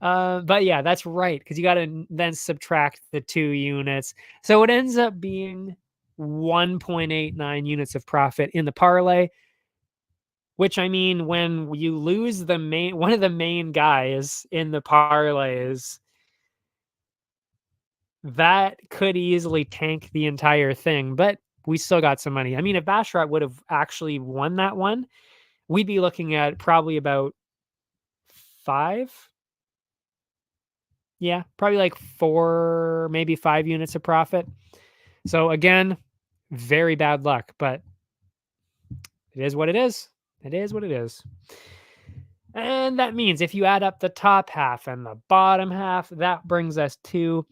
But yeah, that's right, because you got to then subtract the 2 units. So it ends up being 1.89 units of profit in the parlay, which, I mean, when you lose one of the main guys in the parlays, that could easily tank the entire thing, but we still got some money. I mean, if Basharat would have actually won that one, we'd be looking at probably about 5. Yeah, probably like 4, maybe 5 units of profit. So again, very bad luck, but it is what it is. It is what it is. And that means if you add up the top half and the bottom half, that brings us to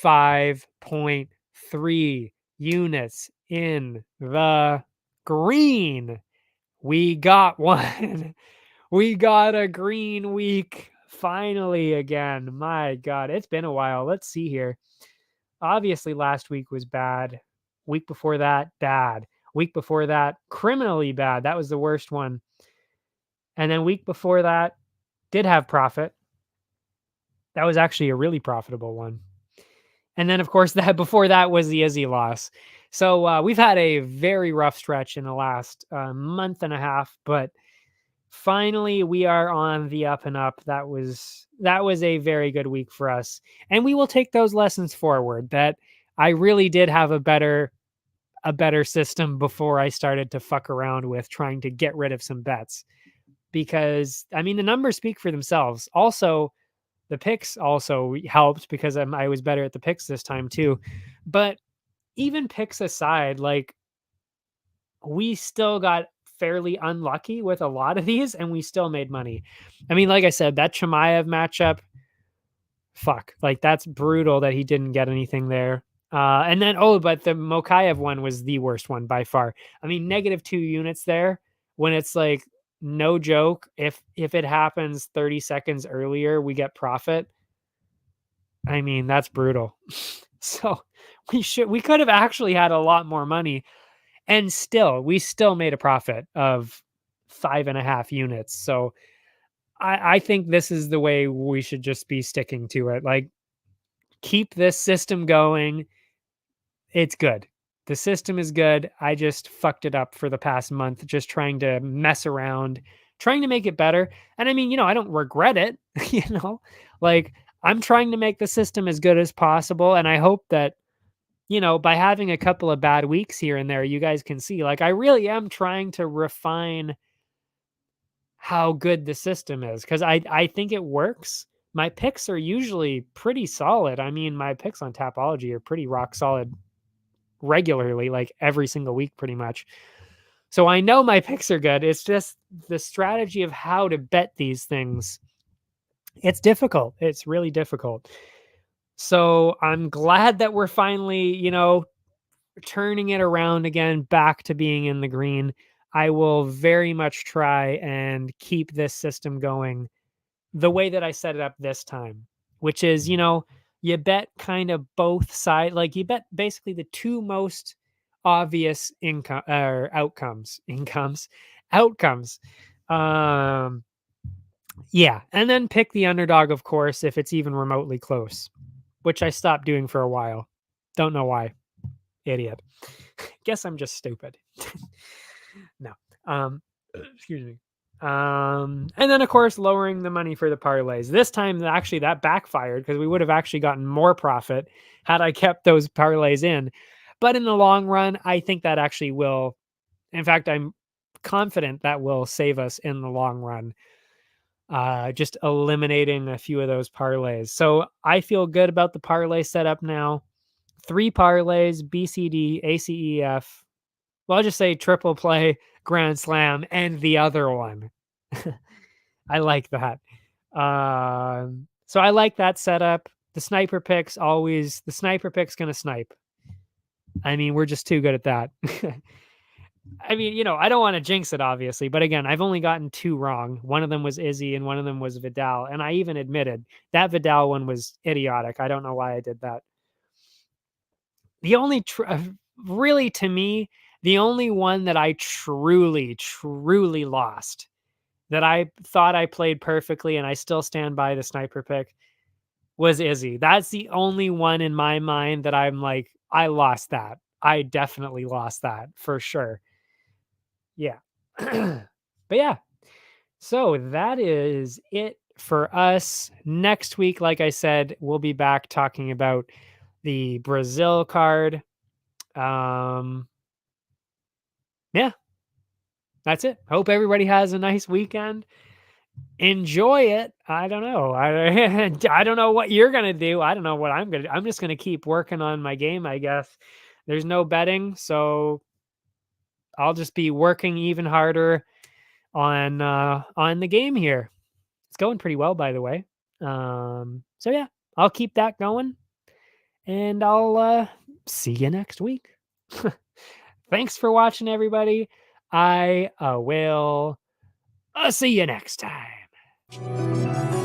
5.3 units in the green. We got one. We got a green week finally again. My God, it's been a while. Let's see here. Obviously, last week was bad. Week before that, bad. Week before that, criminally bad. That was the worst one. And then week before that, did have profit. That was actually a really profitable one. And then, of course, that before that was the Izzy loss. So we've had a very rough stretch in the last month and a half, but finally we are on the up and up. That was a very good week for us, and we will take those lessons forward. That I really did have a better system before I started to fuck around with trying to get rid of some bets, because I mean the numbers speak for themselves. Also, the picks also helped because I was better at the picks this time too. But even picks aside, like, we still got fairly unlucky with a lot of these and we still made money. I mean, like I said, that Chimaev matchup, fuck, like that's brutal that he didn't get anything there. And then, but the Mokayev one was the worst one by far. I mean, -2 units there when it's like, no joke. If it happens 30 seconds earlier, we get profit. I mean, that's brutal. So we could have actually had a lot more money, and we still made a profit of 5.5 units. So I think this is the way we should just be sticking to it. Like, keep this system going. It's good. The system is good. I just fucked it up for the past month, just trying to mess around, trying to make it better. And I mean, I don't regret it, like, I'm trying to make the system as good as possible. And I hope that, by having a couple of bad weeks here and there, you guys can see, like, I really am trying to refine how good the system is, because I think it works. My picks are usually pretty solid. I mean, my picks on Tapology are pretty rock solid regularly, like every single week, pretty much. So I know my picks are good. It's just the strategy of how to bet these things. It's difficult. It's really difficult. So I'm glad that we're finally, turning it around again, back to being in the green. I will very much try and keep this system going the way that I set it up this time, which is, you bet kind of both sides. Like, you bet basically the two most obvious outcomes. Um, yeah. And then pick the underdog, of course, if it's even remotely close, which I stopped doing for a while. Don't know why. Idiot. Guess I'm just stupid. No. Excuse me. And then of course lowering the money for the parlays. This time actually that backfired, because we would have actually gotten more profit had I kept those parlays in. But in the long run, I think that actually will. In fact, I'm confident that will save us in the long run. Just eliminating a few of those parlays. So I feel good about the parlay setup now. 3 parlays: BCD, ACEF. Well, I'll just say triple play, grand slam, and the other one. I like that. So I like that setup. The sniper pick's going to snipe. I mean, we're just too good at that. I mean, I don't want to jinx it, obviously, but again, I've only gotten 2 wrong. One of them was Izzy and one of them was Vidal. And I even admitted that Vidal one was idiotic. I don't know why I did that. The only, really, to me, the only one that I truly, truly lost, that I thought I played perfectly, and I still stand by the sniper pick, was Izzy. That's the only one in my mind that I'm like, I lost that. I definitely lost that for sure. Yeah. But yeah. So that is it for us. Next week, like I said, we'll be back talking about the Brazil card. Yeah, that's it. Hope everybody has a nice weekend. Enjoy it. I don't know. I don't know what you're gonna do. I don't know what I'm gonna do. I'm just gonna keep working on my game, I guess. There's no betting, so I'll just be working even harder on the game here. It's going pretty well, by the way. So yeah, I'll keep that going, and I'll see you next week. Thanks for watching, everybody. I will see you next time.